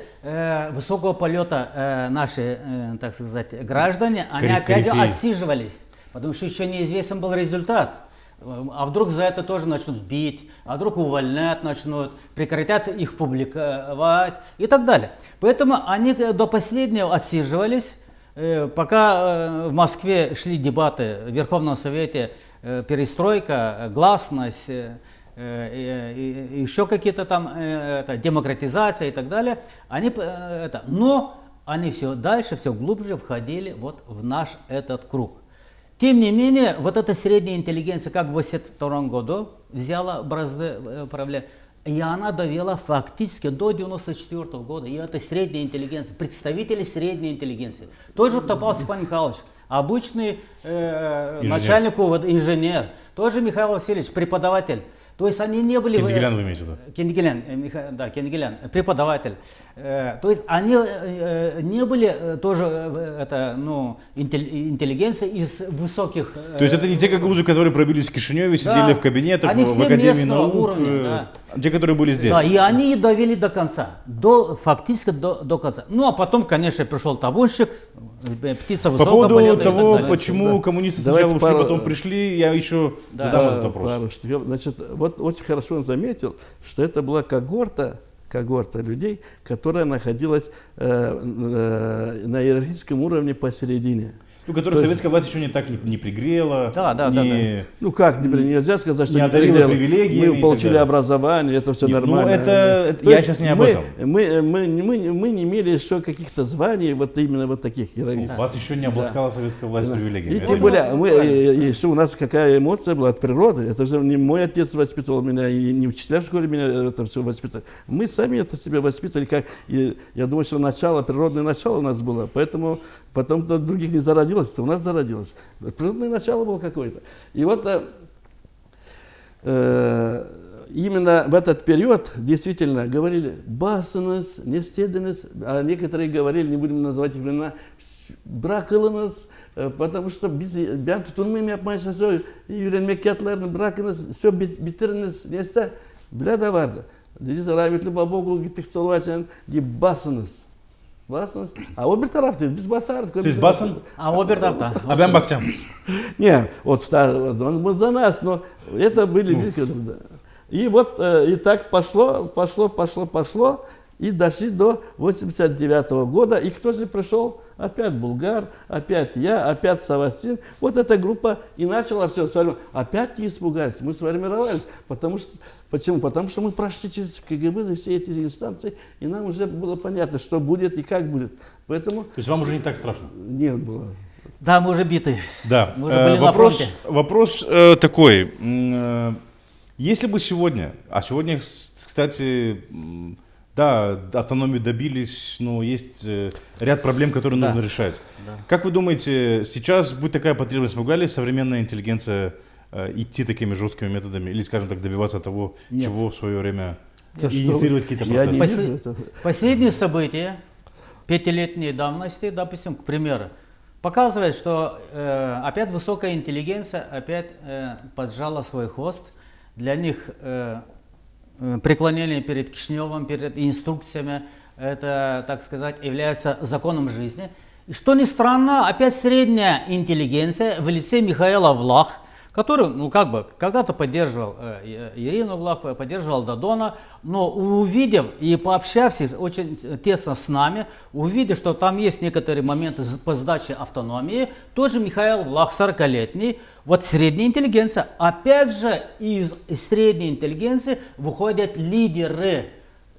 высокого полета наши, так сказать, граждане, они опять же отсиживались, потому что еще неизвестен был результат. А вдруг за это тоже начнут бить, а вдруг увольнять начнут, прекратят их публиковать и так далее. Поэтому они до последнего отсиживались, пока в Москве шли дебаты в Верховном Совете, перестройка, гласность, еще какие-то там демократизация и так далее. Но они все дальше, все глубже входили вот в наш этот круг. Тем не менее, вот эта средняя интеллигенция, как в 1982 году взяла бразды правления, и она довела фактически до 1994 года. И это средняя интеллигенция, представители средней интеллигенции. Тоже Топал Степан Михайлович, обычный начальник, инженер, тоже Михаил Васильевич, преподаватель. То есть они не были... Кенгелян вы имеете в виду? Кенгелян, преподаватель. То есть они не были тоже интеллигенцией из высоких... То есть это не те гагаузы, которые пробились в Кишиневе, сидели в кабинетах, в Академии наук, уровня, те, которые были здесь. Да, и они довели до конца, фактически до конца. Ну а потом, конечно, пришел табунщик, птица высокого полета. По поводу того, почему коммунисты сначала ушли, потом пришли, я еще задам этот вопрос. Значит, вот очень хорошо он заметил, что это была когорта людей, которая находилась на иерархическом уровне посередине. Ну, которую советская власть еще не пригрела. Да. Ну как, нельзя сказать, что не пригрела. Мы получили образование, это все нормально. Ну, я сейчас не об этом. Мы не имели еще каких-то званий, вот именно вот таких иерархических. Вас еще не обласкала советская власть привилегиями. И тем более, еще у нас какая эмоция была от природы. Это же не мой отец воспитывал меня, и не учителя в школе меня это все воспитывали. Мы сами это себя воспитывали. Я думаю, что природное начало у нас было, поэтому потом других не зародилось. У нас зародилось. Природное начало было какое-то. И вот именно в этот период действительно говорили басанность, нестеданность, а некоторые говорили, не будем называть имена, бракылыныз, потому что biz ben tutunmayım yapmaya çalışıyor, öğrenmek yatlarını bırakınız, все bitiriniz, neyse bile de vardı. Dedi rahmetli Babaoğlu gittik Slovaçya'nın gibi basınız. Basınız. А обе тарафты, biz basardık. Siz basın, обе тарафта. А ben bakacağım. Не, вот он за нас, но это были великие. И вот и так пошло. И дошли до 89 года. И кто же пришел? Опять Булгар, опять я, опять Савастин. Вот эта группа и начала все сформировать. Опять не испугались, мы сформировались. Почему? Потому что мы прошли через КГБ и все эти инстанции, и нам уже было понятно, что будет и как будет. Поэтому... То есть вам уже не так страшно? Нет было. Да, мы уже биты. Да. Мы уже были на фронте. Вопрос такой. Если бы сегодня, а сегодня, кстати, да, автономию добились, но есть ряд проблем, которые нужно решать. Да. Как вы думаете, сейчас будет такая потребность, могла ли современная интеллигенция идти такими жесткими методами или, скажем так, добиваться того, чего в свое время инициировать какие-то процессы? Последние события пятилетней давности, допустим, к примеру, показывает, что опять высокая интеллигенция опять поджала свой хвост. Для них преклонение перед Кишиневым, перед инструкциями, это, так сказать, является законом жизни. И что ни странно, опять средняя интеллигенция в лице Михаила Влах, который, ну, как бы, когда-то поддерживал Ирину Влах, поддерживал Додона, но увидев и пообщавшись очень тесно с нами, увидев, что там есть некоторые моменты по сдаче автономии, тоже Михаил Влах, 40-летний, вот средняя интеллигенция, опять же из средней интеллигенции выходят лидеры,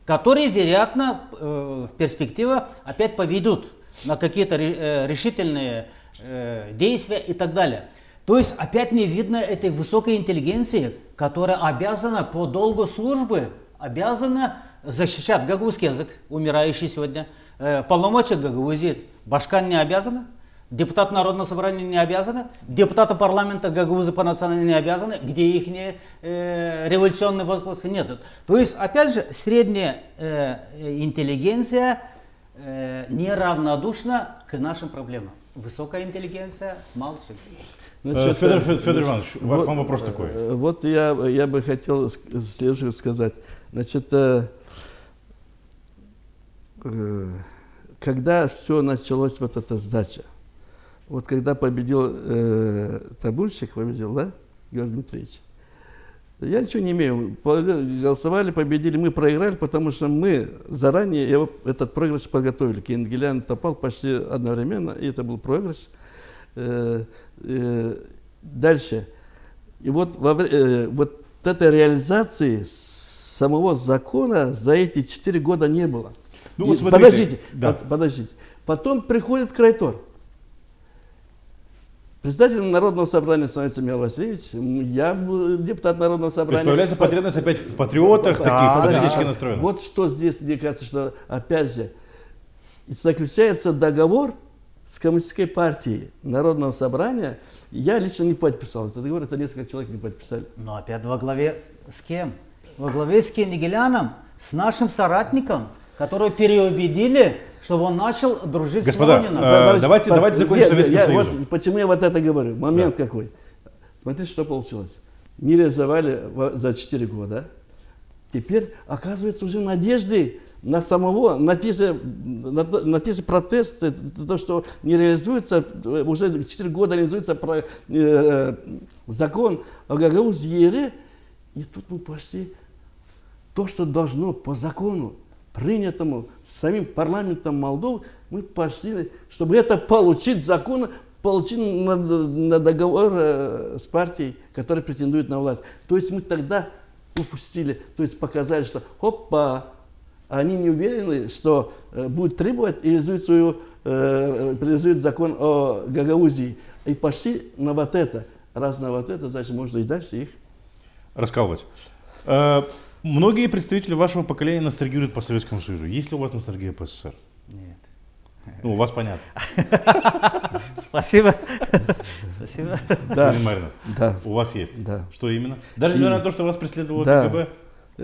которые, вероятно, в перспективе опять поведут на какие-то решительные действия и так далее. То есть опять не видно этой высокой интеллигенции, которая обязана по долгу службы, обязана защищать гагаузский язык, умирающий сегодня, полномочия Гагаузии. Башкан не обязана, депутат Народного собрания не обязаны, депутаты парламента Гагаузы по национальности не обязаны, где их революционные возгласы нет. То есть опять же средняя интеллигенция неравнодушна к нашим проблемам. Высокая интеллигенция молчит. Значит, Федор Иванович, вот, вам вопрос такой. Вот я бы хотел следующее сказать. Значит, когда все началось, вот эта сдача, вот когда победил Табунщик, победил, да, Георгий Дмитриевич, я ничего не имею. Голосовали, победили, мы проиграли, потому что мы заранее этот проигрыш подготовили. Кенгелян попал почти одновременно, и это был проигрыш. Дальше. И вот этой реализации самого закона за эти 4 года не было. Ну, вот смотрите, подождите. Потом приходит Крайтор. Председателем Народного собрания становится Михаил Васильевич. Я депутат Народного собрания. То есть появляется потребность опять в патриотах, таких политически настроенных. Вот что здесь, мне кажется, что опять же заключается договор с Коммунистической партией Народного собрания. Я лично не подписал этот договор, это несколько человек не подписали. Но опять во главе с кем? Во главе с Кенгеляном, с нашим соратником, которого переубедили, чтобы он начал дружить с Ворониным. Давайте закончим Советским Союзом. Вот, почему я вот это говорю? Момент какой. Смотрите, что получилось. Не реализовали за 4 года. Теперь, оказывается, уже надежды на самого, на те же протесты, то, что не реализуется, уже 4 года реализуется закон о Гагаузии. И тут мы пошли то, что должно по закону, принятому самим парламентом Молдовы, мы пошли, чтобы это получить закон, получить на договор с партией, которая претендует на власть. То есть мы тогда упустили, то есть показали, что опа, они не уверены, что будут требовать и реализуют закон о Гагаузии. И пошли на вот это. Раз на вот это, значит, можно и дальше их раскалывать. Многие представители вашего поколения ностальгируют по Советскому Союзу. Есть ли у вас ностальгия по СССР? Нет. Ну, у вас понятно. Спасибо. Спасибо. Да. Марина, да. У вас есть? Да. Что именно? Даже несмотря на то, что вас преследовало КГБ?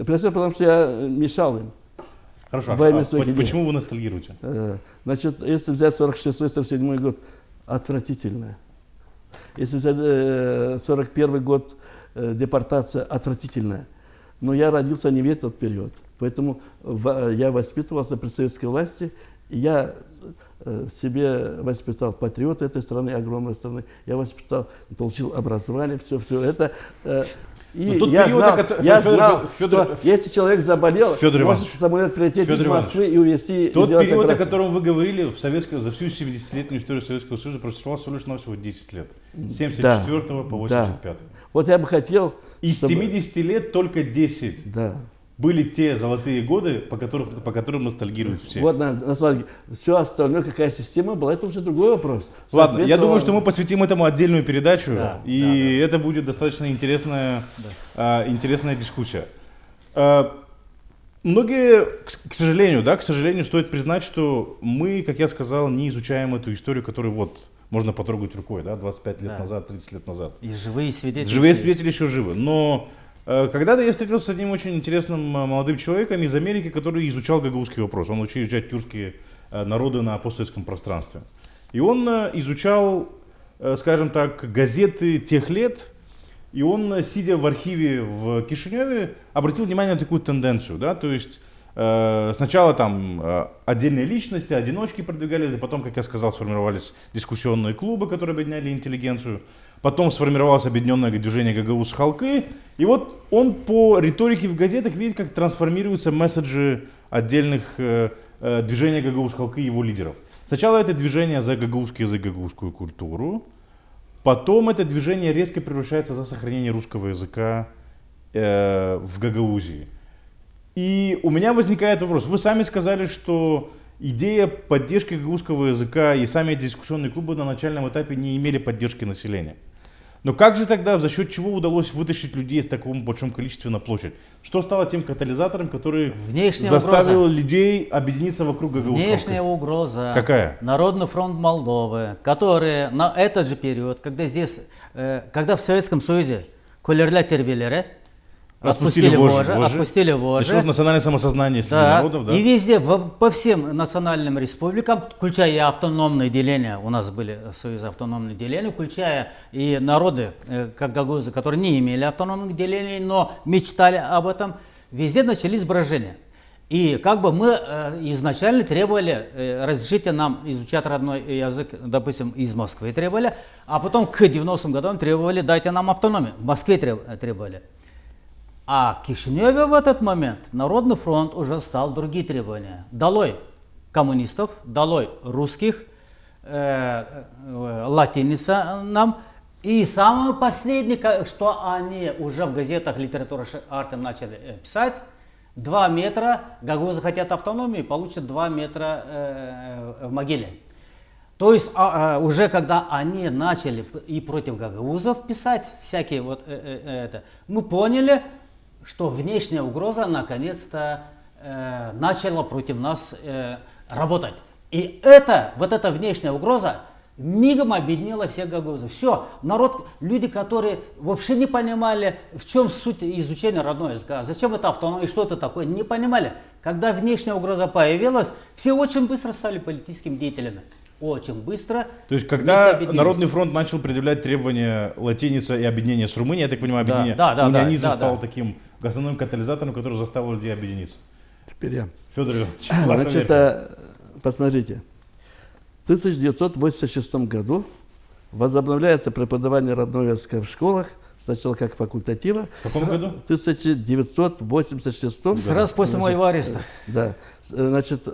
Преследовало, потому что я мешал им. Хорошо, почему вы ностальгируете? Значит, если взять 46-47 год, отвратительно. Если взять 41 год, депортация отвратительная. Но я родился не в этот период, поэтому я воспитывался при советской власти, и я в себе воспитал патриота этой страны, огромной страны, я воспитал, получил образование, все это. И я знал, что если человек заболел, может самолет прилететь из Москвы и увезти. Тот период, о котором вы говорили, за всю 70-летнюю историю Советского Союза просуществовал всего лишь навсего 10 лет. С 74 по 85. Вот я бы хотел... Из 70 лет только 10 были те золотые годы, по которым ностальгируют все. Вот все остальное, какая система была, это уже другой вопрос. Ладно, я думаю, что мы посвятим этому отдельную передачу, это будет достаточно интересная дискуссия. Многие, к сожалению, стоит признать, что мы, как я сказал, не изучаем эту историю, которую можно потрогать рукой, 25 лет назад, 30 лет назад. И живые свидетели. Живые свидетели еще живы. Но когда-то я встретился с одним очень интересным молодым человеком из Америки, который изучал гагаузский вопрос. Он учил изучать тюркские народы на постсоветском пространстве. И он изучал, скажем так, газеты тех лет, и он, сидя в архиве в Кишиневе, обратил внимание на такую тенденцию. То есть сначала там отдельные личности, одиночки продвигались, а потом, как я сказал, сформировались дискуссионные клубы, которые объединяли интеллигенцию. Потом сформировалось объединенное движение Гагаузской халкы. И вот он по риторике в газетах видит, как трансформируются месседжи отдельных движений Гагаузской халкы и его лидеров. Сначала это движение за гагаузский язык, гагаузскую культуру. Потом это движение резко превращается за сохранение русского языка в Гагаузии. И у меня возникает вопрос. Вы сами сказали, что идея поддержки гагаузского языка и сами эти дискуссионные клубы на начальном этапе не имели поддержки населения. Но как же тогда, за счет чего удалось вытащить людей в таком большом количестве на площадь? Что стало тем катализатором, который заставил людей объединиться вокруг гагаузского? Внешняя угроза. Какая? Народный фронт Молдовы, который на этот же период, когда в Советском Союзе кулерлер тербелери, отпустили вожжи. Началось национальное самосознание среди народов, И везде, по всем национальным республикам, включая и автономные деления, у нас были союзы автономные деления, включая и народы, как гагаузы, которые не имели автономных делений, но мечтали об этом, везде начались брожения. И мы изначально требовали разрешите нам изучать родной язык, допустим, из Москвы требовали, а потом к 90-м годам требовали дайте нам автономию, в Москве требовали. А в Кишиневе в этот момент Народный фронт уже стал другие требования. Долой коммунистов, долой русских, латиница нам. И самое последнее, что они уже в газетах литературы арты начали писать, 2 метра, гагаузы хотят автономии, получат 2 метра в могиле. То есть уже когда они начали и против гагаузов писать всякие мы поняли, что внешняя угроза наконец-то начала против нас работать. И эта внешняя угроза мигом объединила всех гагаузов. Все, народ, люди, которые вообще не понимали, в чем суть изучения родного языка, зачем это автономия, что это такое, не понимали. Когда внешняя угроза появилась, все очень быстро стали политическими деятелями. Очень быстро. То есть, когда Народный фронт начал предъявлять требования латиницы и объединения с Румынией, я так понимаю, унионизм стал таким основным катализатором, который заставил людей объединиться. Теперь я. Федор Иванович. Значит, посмотрите. В 1986 году возобновляется преподавание родного языка в школах, сначала как факультатива. В каком году? В 1986. Сразу после моего ареста. Да. Значит,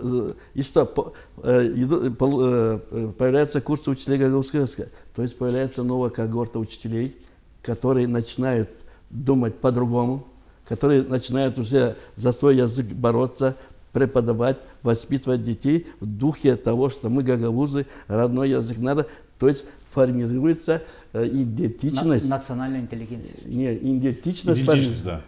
и что? Появляются курсы учителей гагаузского языка. То есть появляется новая когорта учителей, которые начинают думать по-другому, которые начинают уже за свой язык бороться, преподавать, воспитывать детей в духе того, что мы гагаузы, родной язык надо. То есть формируется идентичность. Национальная интеллигенция. Не, идентичность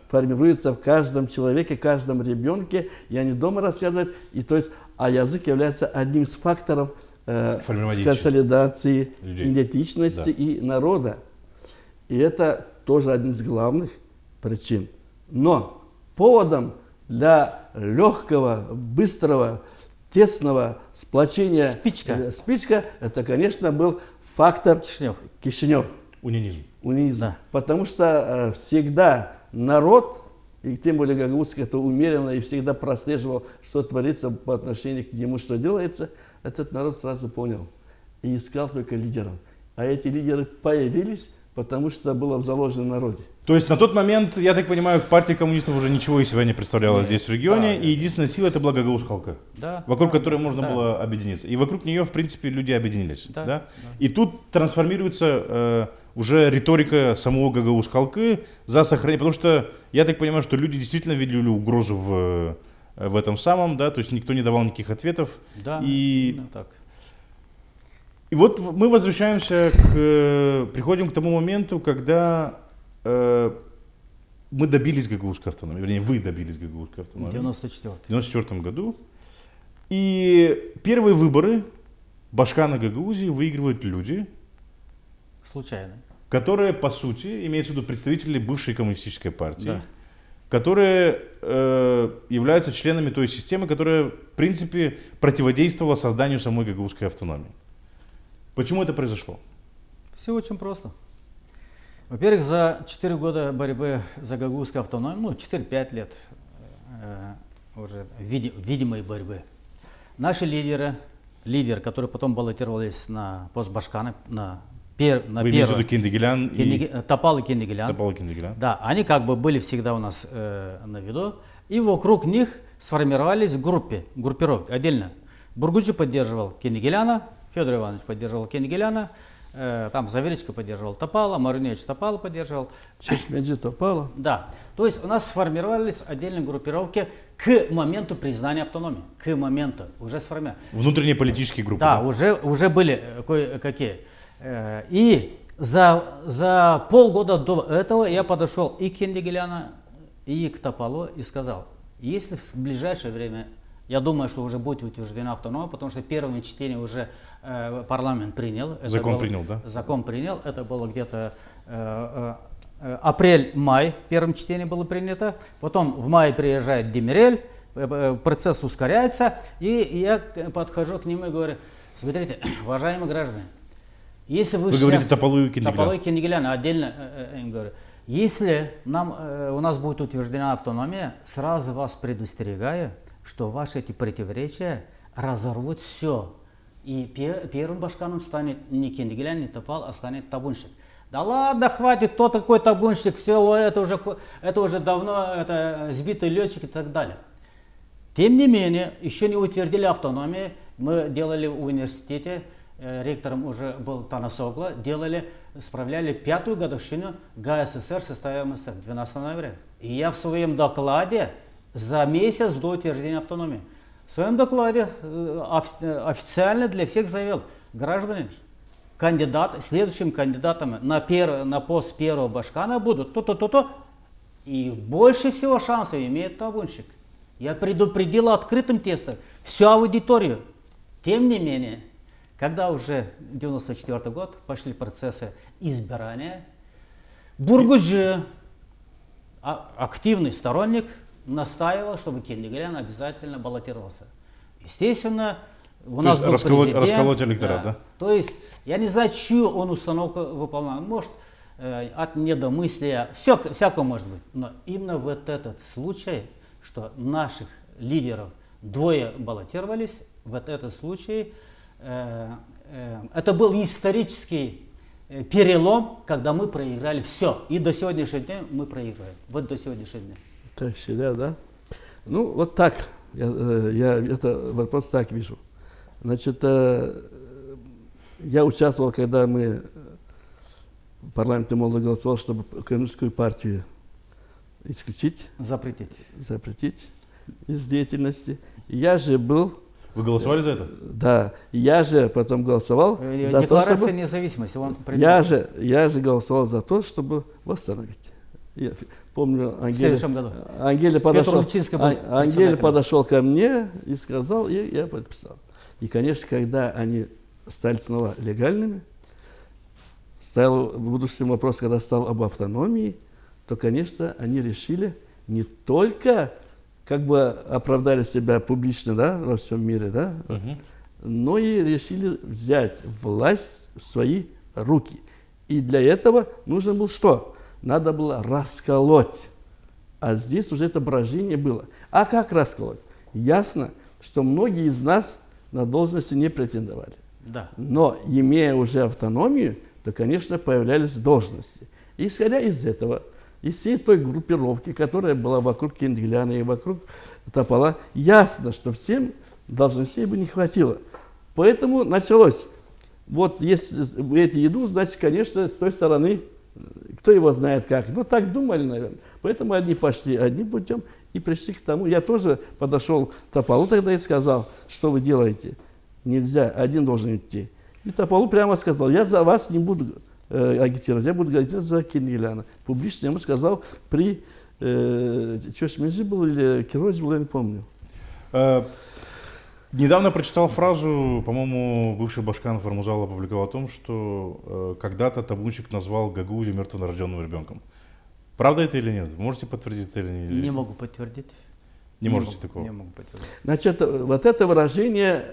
формируется в каждом человеке, в каждом ребенке, и они дома рассказывают. И то есть, а язык является одним из факторов консолидации идентичности и народа. И это тоже один из главных причин. Но поводом для легкого, быстрого, тесного сплочения спичка, это, конечно, был фактор Кишинев. Унионизм. Да. Потому что всегда народ, и тем более гагаузский, это умеренно и всегда прослеживал, что творится по отношению к нему, что делается, этот народ сразу понял и искал только лидеров. А эти лидеры появились потому что было заложено в народе. То есть на тот момент, я так понимаю, партия коммунистов уже ничего из себя не представляла здесь, в регионе, и единственная сила это была Гагаузская халка, вокруг которой можно было объединиться. И вокруг нее, в принципе, люди объединились. Да? И тут трансформируется уже риторика самого Гагаузской халкы за сохранение, потому что я так понимаю, что люди действительно видели угрозу в этом самом, да, то есть никто не давал никаких ответов. Да, так. И вот мы возвращаемся приходим к тому моменту, когда мы добились гагаузской автономии, вернее, вы добились гагаузской автономии. В 1994 году. И первые выборы Башкана Гагаузии выигрывают люди, случайно, которые, по сути, имеется в виду представители бывшей коммунистической партии, которые являются членами той системы, которая, в принципе, противодействовала созданию самой гагаузской автономии. Почему это произошло? Все очень просто. Во-первых, за 4 года борьбы за гагаузскую автономию, 4-5 лет уже видимой борьбы, наши лидеры, который потом баллотировались на пост Башкана, Вы имеете в виду Киндигелян Топал и Киндигелян. Да, они как бы были всегда у нас на виду, и вокруг них сформировались группировки отдельно. Бургуджи поддерживал Киндигеляна, Федор Иванович поддерживал Киндигеляна, там Заверечка поддерживал Топала, Маруневич Топала поддерживал. Чешмеджи Топала. Да, то есть у нас сформировались отдельные группировки к моменту признания автономии, к моменту уже сформировались. Внутренние политические группы. Да, уже были кое-какие. И за полгода до этого я подошел и к Киндигеляну, и к Топалу и сказал, если в ближайшее время, я думаю, что уже будет утверждена автономия, потому что первое чтение уже парламент принял. Закон принял, это было где-то апрель-май, первым чтением было принято. Потом в мае приезжает Демирель, процесс ускоряется, и я подхожу к нему и говорю, смотрите, уважаемые граждане, если вы говорите Топалу и Киндигеляну отдельно, я говорю, если у нас будет утверждена автономия, сразу вас предостерегаю, что ваши эти противоречия разорвут все. И первым башканом станет не Киндигелян, не Топал, а станет табунщик. Да ладно, хватит, кто такой табунщик, все, это уже давно сбитый летчик и так далее. Тем не менее, еще не утвердили автономию, мы делали в университете, ректором уже был Танасогло, справляли 5-ю годовщину ГССР составом СССР, 12 ноября. И я в своем докладе за месяц до утверждения автономии, в своем докладе официально для всех заявил, граждане, следующим кандидатом на пост первого башкана будут то-то, и больше всего шансов имеет табунщик. Я предупредил открытым тестом всю аудиторию. Тем не менее, когда уже 1994 год пошли процессы избирания, Бургуджи, активный сторонник, настаивал, чтобы Киндигелян обязательно баллотировался. Естественно, у нас был президент. Расколоть электорат, да? То есть, я не знаю, чью он установку выполнял. Может, от недомыслия, всякое может быть. Но именно вот этот случай, что наших лидеров двое баллотировались, вот этот случай, это был исторический перелом, когда мы проиграли все. И до сегодняшнего дня мы проигрываем. Вот до сегодняшнего дня. Так всегда, да? Ну, вот так. Я это вопрос так вижу. Значит, я участвовал, когда мы в парламенте Молдовы голосовал, чтобы коммунистическую партию исключить. Запретить из деятельности. Я же был... Вы голосовали за это? Да. Я же потом голосовал за то, чтобы... независимости. Я же голосовал за то, чтобы восстановить. Я помню, Ангеле подошел ко мне и сказал, и я подписал. И, конечно, когда они стали снова легальными, стоял в будущем вопрос, когда стал об автономии, то, конечно, они решили не только как бы оправдали себя публично, да, во всем мире, да, но и решили взять власть в свои руки. И для этого нужно было что? Надо было расколоть. А здесь уже это брожение было. А как расколоть? Ясно, что многие из нас на должности не претендовали. Да. Но, имея уже автономию, то, конечно, появлялись должности. И исходя из этого, из всей той группировки, которая была вокруг Киндигляна и вокруг Топола, ясно, что всем должностей бы не хватило. Поэтому началось. Вот если эти идут, значит, конечно, с той стороны, кто его знает как. Ну, так думали, наверное. Поэтому они пошли одним путем и пришли к тому. Я тоже подошел к Тополу тогда и сказал, что вы делаете. Нельзя, один должен идти. И Тополу прямо сказал, я за вас не буду агитировать, я буду агитировать за Киндигляна. Публично ему сказал при Чошминжи был или Кирович был, я не помню. Недавно прочитал фразу, по-моему, бывший Башканов Рамузал опубликовал о том, что когда-то табунщик назвал Гагаузию мертворожденным ребенком. Правда это или нет? Можете подтвердить это или нет? Не могу подтвердить. Не можете такого? Не могу подтвердить. Значит, вот это выражение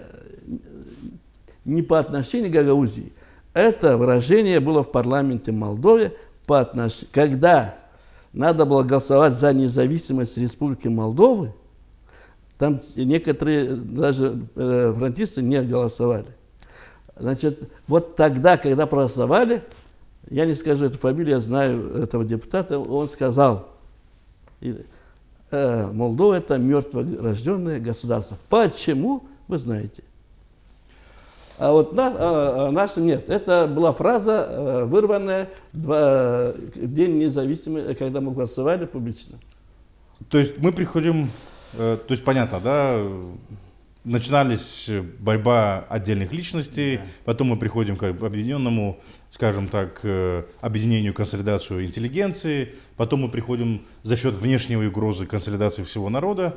не по отношению к Гагаузии. Это выражение было в парламенте Молдовы, когда надо было голосовать за независимость Республики Молдовы. Там некоторые даже фронтисты не голосовали. Значит, вот тогда, когда проголосовали, я не скажу эту фамилию, я знаю этого депутата, он сказал, Молдова это мертворожденное государство. Почему? Вы знаете. А вот наша нет. Это была фраза, вырванная в День независимости, когда мы голосовали публично. То есть мы приходим, то есть понятно, да, начинались борьба отдельных личностей, да. Потом мы приходим к объединенному, скажем так, объединению, консолидацию интеллигенции, потом мы приходим за счет внешней угрозы консолидации всего народа.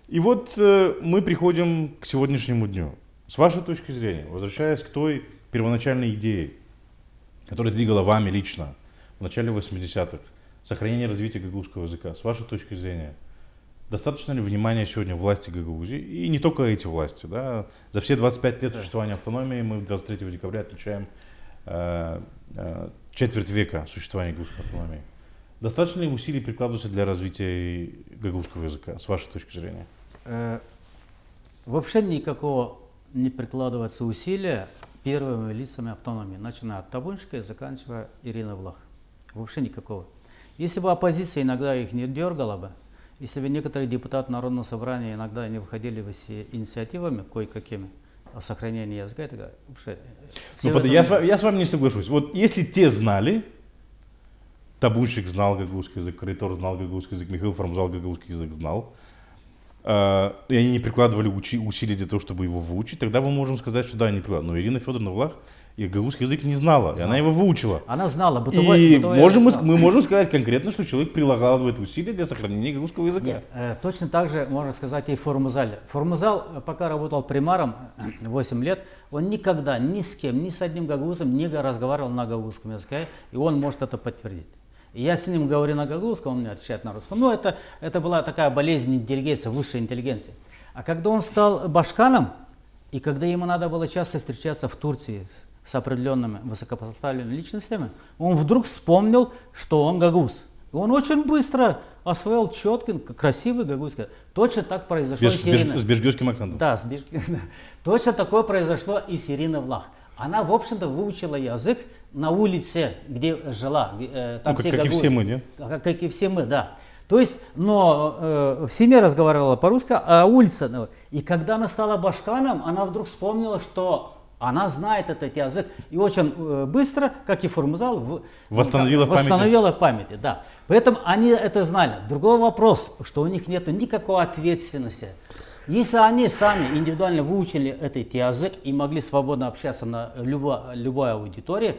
И вот мы приходим к сегодняшнему дню. С вашей точки зрения, возвращаясь к той первоначальной идее, которая двигала вами лично в начале 80-х, сохранение и развитие гагаузского языка, с вашей точки зрения, достаточно ли внимания сегодня власти Гагаузии, и не только эти власти, да, за все 25 лет существования автономии мы 23 декабря отмечаем четверть века существования гагаузской автономии. Достаточно ли усилий прикладывается для развития гагаузского языка, с вашей точки зрения? Вообще никакого не прикладываться усилия первыми лицами автономии, начиная от табунщика и заканчивая Ириной Влах. Вообще никакого. Если бы оппозиция иногда их не дергала бы, если бы некоторые депутаты Народного собрания иногда не выходили с инициативами кое-какими о сохранении языка, это вообще... Я с вами не соглашусь. Вот если те знали, табунщик знал гагаузский язык, Критор знал гагаузский язык, Михаил Фармзал гагаузский язык знал, и они не прикладывали усилий для того, чтобы его выучить, тогда мы можем сказать, что да, они прикладывали. Но Ирина Федоровна Влах и гагаузский язык не знала, и она его выучила. Она знала. И мы можем сказать конкретно, что человек прилагает усилия для сохранения гагаузского языка. Нет, точно так же можно сказать и Формузале. Формузал, пока работал примаром 8 лет, он никогда ни с кем, ни с одним гагаузом не разговаривал на гагаузском языке, и он может это подтвердить. И я с ним говорю на гагаузском, он мне отвечает на русском. Но это была такая болезнь интеллигенции, высшей интеллигенции. А когда он стал башканом, и когда ему надо было часто встречаться в Турции с определенными высокопоставленными личностями, он вдруг вспомнил, что он гагауз. И он очень быстро освоил четкий, красивый гагаузский. Точно так произошло и с Ириной. С бежгёзским акцентом. Да, точно такое произошло и с Ириной Влах. Она, в общем-то, выучила язык на улице, где жила. Там как и все мы, нет? Как и все мы, да. То есть, но в семье разговаривала по-русски, а улица... И когда она стала башканом, она вдруг вспомнила, что она знает этот язык. И очень быстро, как и Формузал, восстановила в памяти. Да. Поэтому они это знали. Другой вопрос, что у них нет никакой ответственности. Если они сами индивидуально выучили этот язык и могли свободно общаться на любой аудитории,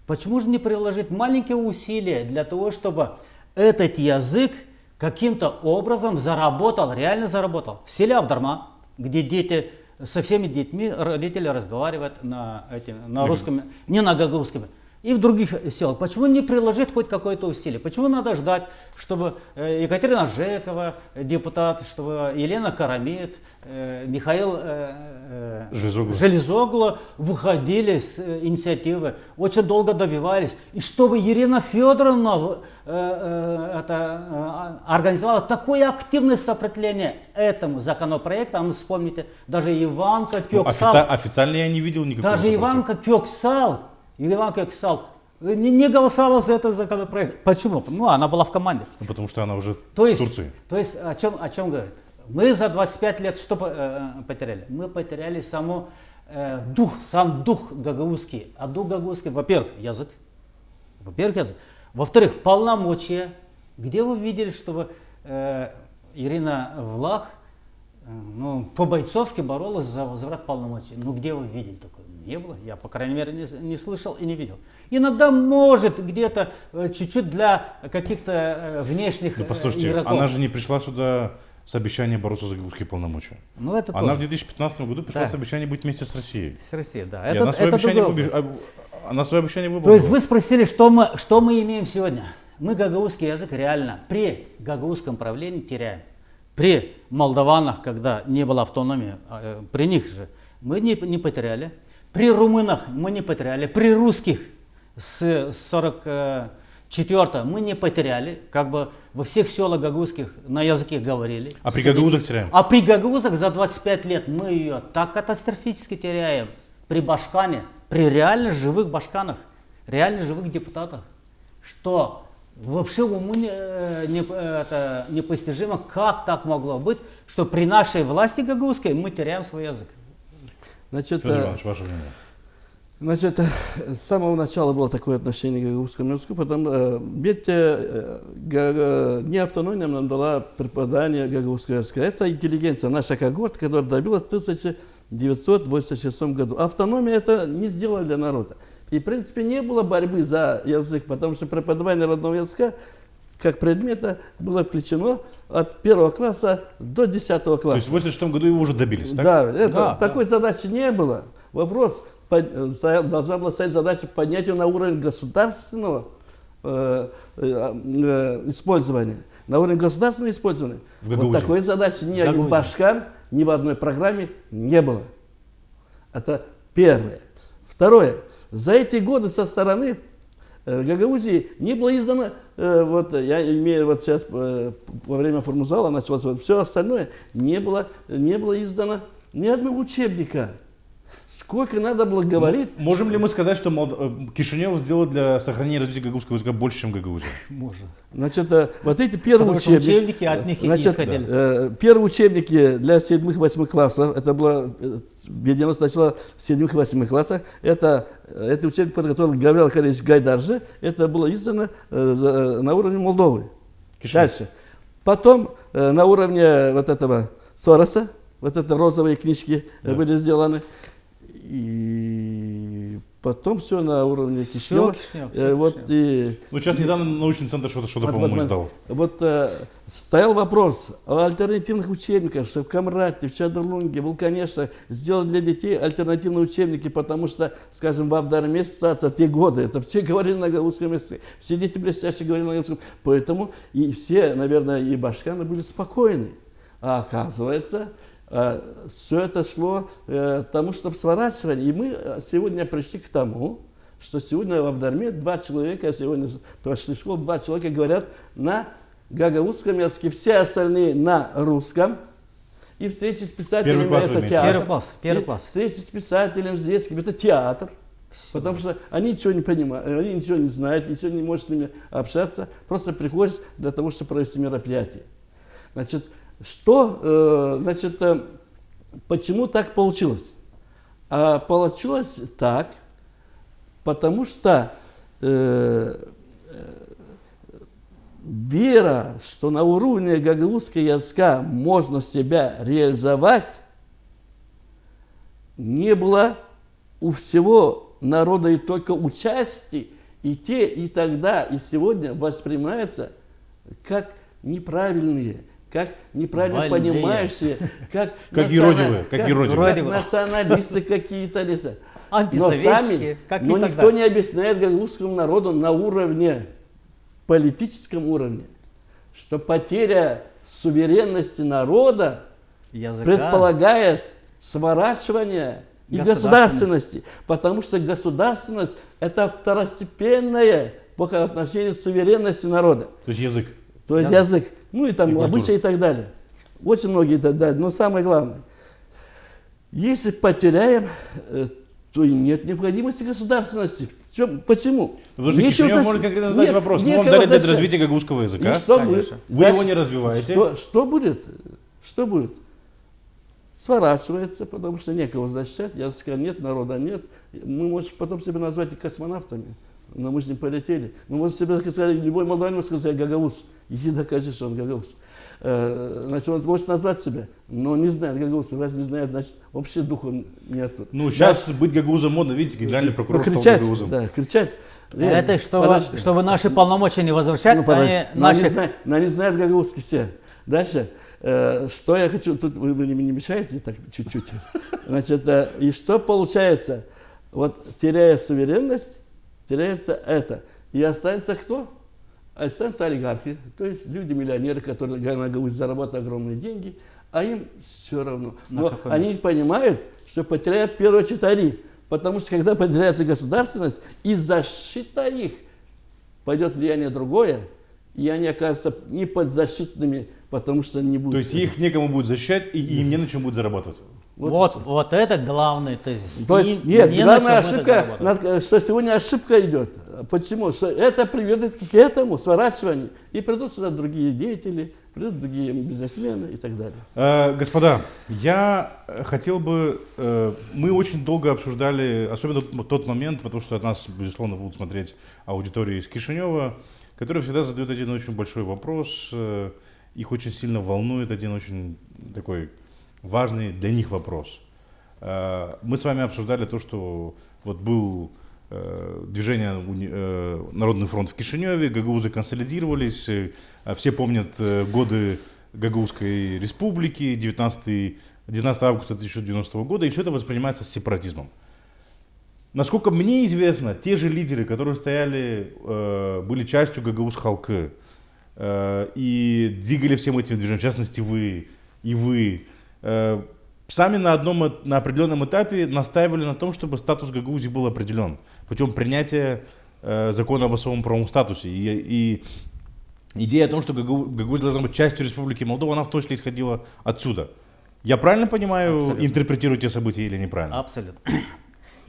почему же не приложить маленькие усилия для того, чтобы этот язык каким-то образом заработал, реально заработал? В селе Авдарма, где дети, со всеми детьми родители разговаривают на русском, не на гагаузском. И в других селах. Почему не приложить хоть какое-то усилие? Почему надо ждать, чтобы Екатерина Жекова, депутат, чтобы Елена Карамид, Михаил Железогло выходили с инициативы, очень долго добивались. И чтобы Ирина Федоровна организовала такое активное сопротивление этому законопроекту. А вы вспомните, даже Иванка Кёксал. Официально я не видел никакого Даже Иванка Кёксал Иван сказал, не голосовала за этот законопроект. Почему? Ну, она была в команде. Ну, потому что она уже в есть, Турции. То есть о чем говорит? Мы за 25 лет что потеряли? Мы потеряли сам дух гагаузский. А дух гагаузский, во-первых, язык. Во-вторых, полномочия. Где вы видели, чтобы Ирина Влах по-бойцовски боролась за возврат полномочий? Ну где вы видели такое? Не было. Я, по крайней мере, не слышал и не видел. Иногда может где-то чуть-чуть для каких-то внешних послушайте, игроков. Она же не пришла сюда с обещанием бороться за гагаузские полномочия. Ну, это она тоже. в 2015 году пришла с обещанием быть вместе с Россией. С Россией, да. И она свое обещание выбрала. То есть вы спросили, что мы имеем сегодня? Мы гагаузский язык реально при гагаузском правлении теряем. При молдаванах, когда не было автономии, при них же мы не потеряли. При румынах мы не потеряли. При русских с 44-го мы не потеряли. Как бы во всех селах гагаузских на языке говорили. А при гагаузах теряем? А при гагаузах за 25 лет мы ее так катастрофически теряем. При башкане, при реально живых башканах, реально живых депутатах, что вообще уму непостижимо, как так могло быть, что при нашей власти гагаузской мы теряем свой язык. Значит, Федор Иванович, ваше мнение. Значит, с самого начала было такое отношение к гагаузскому языку, потом ведь не автономия нам дала преподание гагаузского языка. Это интеллигенция, наша когорта, которая добилась в 1986 году. Автономия это не сделали для народа. И в принципе не было борьбы за язык, потому что преподавание родного языка как предмета было включено от 1 класса до 10 класса. То есть в 1986 году его уже добились, так? Да, такой задачи не было. Вопрос, должна была стоять задача поднятия на уровень государственного использования. На уровень государственного использования. Вот такой задачи ни один башкан, ни в одной программе не было. Это первое. Второе. За эти годы со стороны Гагаузии не было издано, вот я имею вот сейчас во время формузала началось вот все остальное, не было издано ни одного учебника. Сколько надо было говорить. Можем ли мы сказать, что Кишинев сделал для сохранения и развития гагаузского языка больше, чем Гагаузия? Можно. Значит, вот эти первые учебники от них исходили. Первые учебники для 7-8 классов, это было введено сначала в 7-8 классах, это учебник подготовил Гаврил Аркадьевич Гайдаржи, это было издано на уровне Молдовы. Дальше. Потом на уровне вот этого Сороса, вот это розовые книжки были сделаны. И потом все на уровне Кишинева. Ну, сейчас недавно научный центр что-то по-моему, издал. Вот стоял вопрос о альтернативных учебниках, что в Камрате, в Чадрлунге был, конечно, сделать для детей альтернативные учебники, потому что, скажем, в Авдарме ситуация в те годы, это все говорили на гагаузском языке, все дети блестяще говорили на гагаузском, поэтому и все, наверное, и башканы были спокойны. А оказывается, все это шло к тому, чтобы сворачивать. И мы сегодня пришли к тому, что сегодня в Авдарме 2 человека, сегодня прошли в школу, 2 человека говорят на гагаузском языке, все остальные на русском. И встречи с писателями это театр. Первый класс. Встречи с писателем, с детским это театр. Потому что они ничего не понимают, они ничего не знают, ничего не может с ними общаться. Просто приходят для того, чтобы провести мероприятие. Значит, почему так получилось? А получилось так, потому что вера, что на уровне гагаузского языка можно себя реализовать, не было у всего народа и только участие, и те, и тогда, и сегодня воспринимаются как неправильные, как неправильно понимающие, как националисты какие-то. Но сами, но никто не объясняет гагаузскому народу на уровне, политическом уровне, что потеря суверенности народа предполагает сворачивание и государственности, потому что государственность это второстепенное по отношению к суверенности народа. То есть язык. То есть язык, ну и там обычаи и так далее. Очень многие и так далее. Но самое главное, если потеряем, то и нет необходимости государственности. Почему? Потому что Кишинев может конкретно задать вопрос. Мы вам дали для развития гагаузского языка. И что будет? Вы его не развиваете. Что будет? Что будет? Сворачивается, потому что некого защищать, языка нет, народа нет. Мы можем потом себя назвать и космонавтами, но мы же не полетели. Мы можем себе сказать, любой молдаванин может сказать гагауз, иди докажи, что он гагауз. Значит, он может назвать себя, но не знает гагауз. Раз не знает, значит, вообще духа нету. Ну, сейчас быть гагаузом модно, видите, генеральный прокурор стал кричать, гагаузом. да, кричать. Это чтобы наши полномочия не возвращать, но не знают гагаузский все. Дальше. Что я хочу, тут вы мне не мешаете так чуть-чуть. Значит, и что получается? Вот теряя суверенность, теряется это. И останется кто? Останутся олигархи, то есть люди-миллионеры, которые на Гагаузии зарабатывают огромные деньги, а им все равно. Но они понимают, что потеряют в первую очередь они. Потому что когда потеряется государственность, и защита их пойдет влияние другое, и они окажутся не подзащитными, потому что не будут. То есть их некому будет защищать, и им не на чем будет зарабатывать. Вот это главный тезис. То есть, нет, главная ошибка, что сегодня ошибка идет. Почему? Что это приведет к этому сворачиванию. И придут сюда другие деятели, придут другие бизнесмены и так далее. Господа, я хотел бы... Мы очень долго обсуждали, особенно тот момент, потому что от нас, безусловно, будут смотреть аудитории из Кишинева, которые всегда задают один очень большой вопрос. Их очень сильно волнует один очень такой важный для них вопрос. Мы с вами обсуждали то, что вот был движение Народный фронт в Кишиневе, гагаузы консолидировались, все помнят годы Гагаузской республики, 19 августа 1990 года, и все это воспринимается сепаратизмом. Насколько мне известно, те же лидеры, которые стояли, были частью Гагауз Халкы и двигали всем этим движением, в частности вы и вы, сами на определенном этапе настаивали на том, чтобы статус Гагаузии был определен путем принятия закона об особом правовом статусе. И идея о том, что Гагаузия должна быть частью Республики Молдова, она в том числе исходила отсюда. Я правильно понимаю, абсолютно, интерпретирую те события или неправильно? Абсолютно.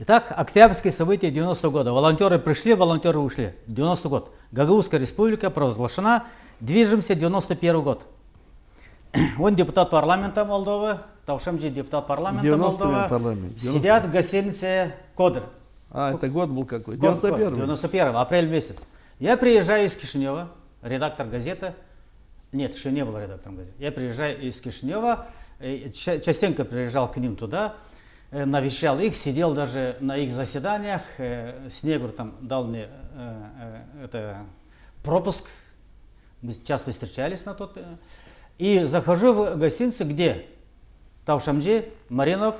Итак, октябрьские события 90 года. Волонтеры пришли, волонтеры ушли. 90 год. Гагаузская республика провозглашена. Движемся, 91 год. Он депутат парламента Молдовы, Таушемджи депутат парламента Молдовы. Сидят в гостинице Кодр. Это год был какой? 91-й. 91 апрель месяц. Я приезжаю из Кишинева, редактор газеты. Нет, еще не был редактором газеты. Я приезжаю из Кишинева, частенько приезжал к ним туда, навещал их, сидел даже на их заседаниях. Снегур там дал мне пропуск. Мы часто встречались на тот. И захожу в гостиницу, где Таушемджи, Маринов,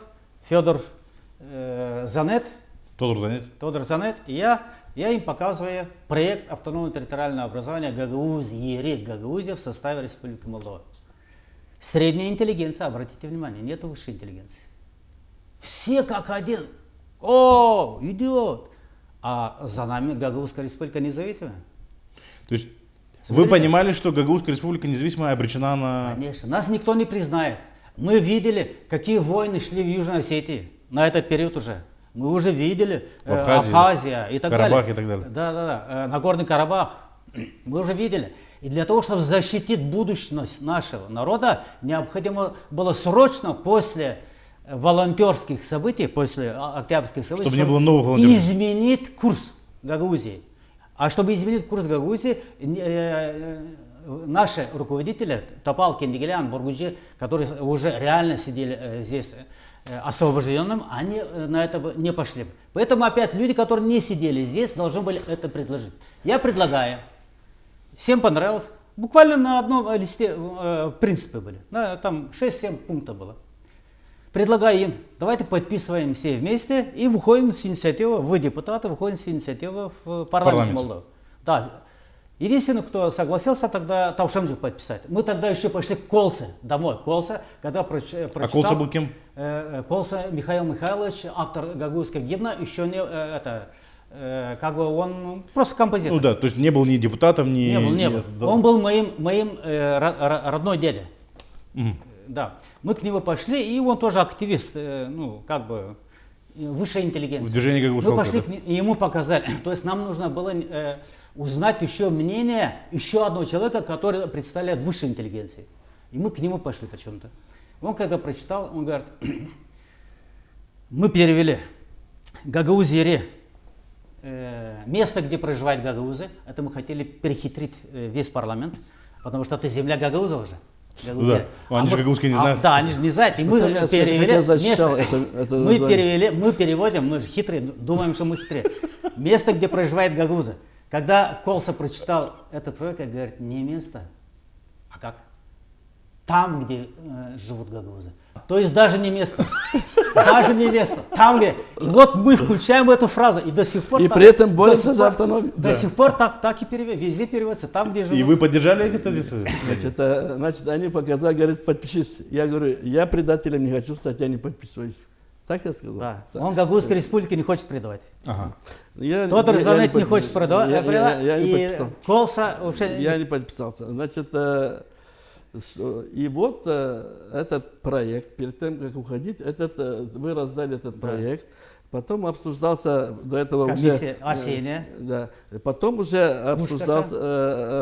Федор Занет. Тодор Занет. И я им показываю проект автономного территориального образования Гагаузия в составе Республики Молдова. Средняя интеллигенция, обратите внимание, нет высшей интеллигенции. Все как один. О, идиот! А за нами Гагаузская республика независимая. То есть вы понимали, что Гагаузская республика независимая обречена на... Конечно, нас никто не признает. Мы видели, какие войны шли в Южной Осетии на этот период уже. Мы уже видели Абхазия и так Карабах далее. И так далее. Да, Нагорный Карабах. Мы уже видели. И для того, чтобы защитить будущность нашего народа, необходимо было срочно после волонтерских событий, после октябрьских событий, чтобы не было новых волонтеров, изменить курс Гагаузии. А чтобы изменить курс Гагаузии, наши руководители, Топал, Кендигелян, Бургуджи, которые уже реально сидели здесь освобожденным, они на это не пошли. Поэтому опять люди, которые не сидели здесь, должны были это предложить. Я предлагаю. Всем понравилось. Буквально на одном листе принципы были. Там 6-7 пунктов было. Предлагаю им, давайте подписываем все вместе и выходим с инициативой, вы депутаты, выходим с инициативой в парламент Молдовы. Да. Единственный, кто согласился тогда Таушемджи подписать. Мы тогда еще пошли к Колсе, домой. Колсе, когда прочитал... А Колсе был кем? Колсе Михаил Михайлович, автор гагаузского гимна, еще не... как бы он просто композитор. Ну да, то есть не был ни депутатом, ни... Не был. Он был моим родной дядя. Угу. Да. Мы к нему пошли, и он тоже активист, ну, как бы, высшей интеллигенции. В движении Гагаузского Мы пошли округа. и ему показали. То есть нам нужно было узнать еще мнение еще одного человека, который представляет высшей интеллигенции. И мы к нему пошли почему-то. Он когда прочитал, он говорит, мы перевели Гагаузия, место, где проживают гагаузы, это мы хотели перехитрить весь парламент, потому что это земля гагаузов же. Да, они же гагаузские не знают. Да, они же не знают. И мы перевели место, мы переводим, мы же хитрые, думаем, что мы хитрые. Место, где проживают гагаузы. Когда Колса прочитал этот проект, он говорит, не место, а как? Там, где живут гагаузы. То есть даже не место. Даже не место. Там, где. И вот мы включаем эту фразу. И до сих пор. И при этом борются за автономию. До сих пор так и переводится. Везде переводится. Там, где живут. И вы поддержали эти тезисы? Значит, они показали, говорят, подпишись. Я говорю, я предателем не хочу стать, я не подписываюсь. Так я сказал? Да. Он Гагаузской республике не хочет предавать. Ага. Тот Разонет не хочет продавать. Я не и подписал. Колса вообще... Я не подписался. Значит, и вот этот проект, перед тем, как уходить, вы раздали этот проект, потом обсуждался до этого комиссия Арсения. Да, потом уже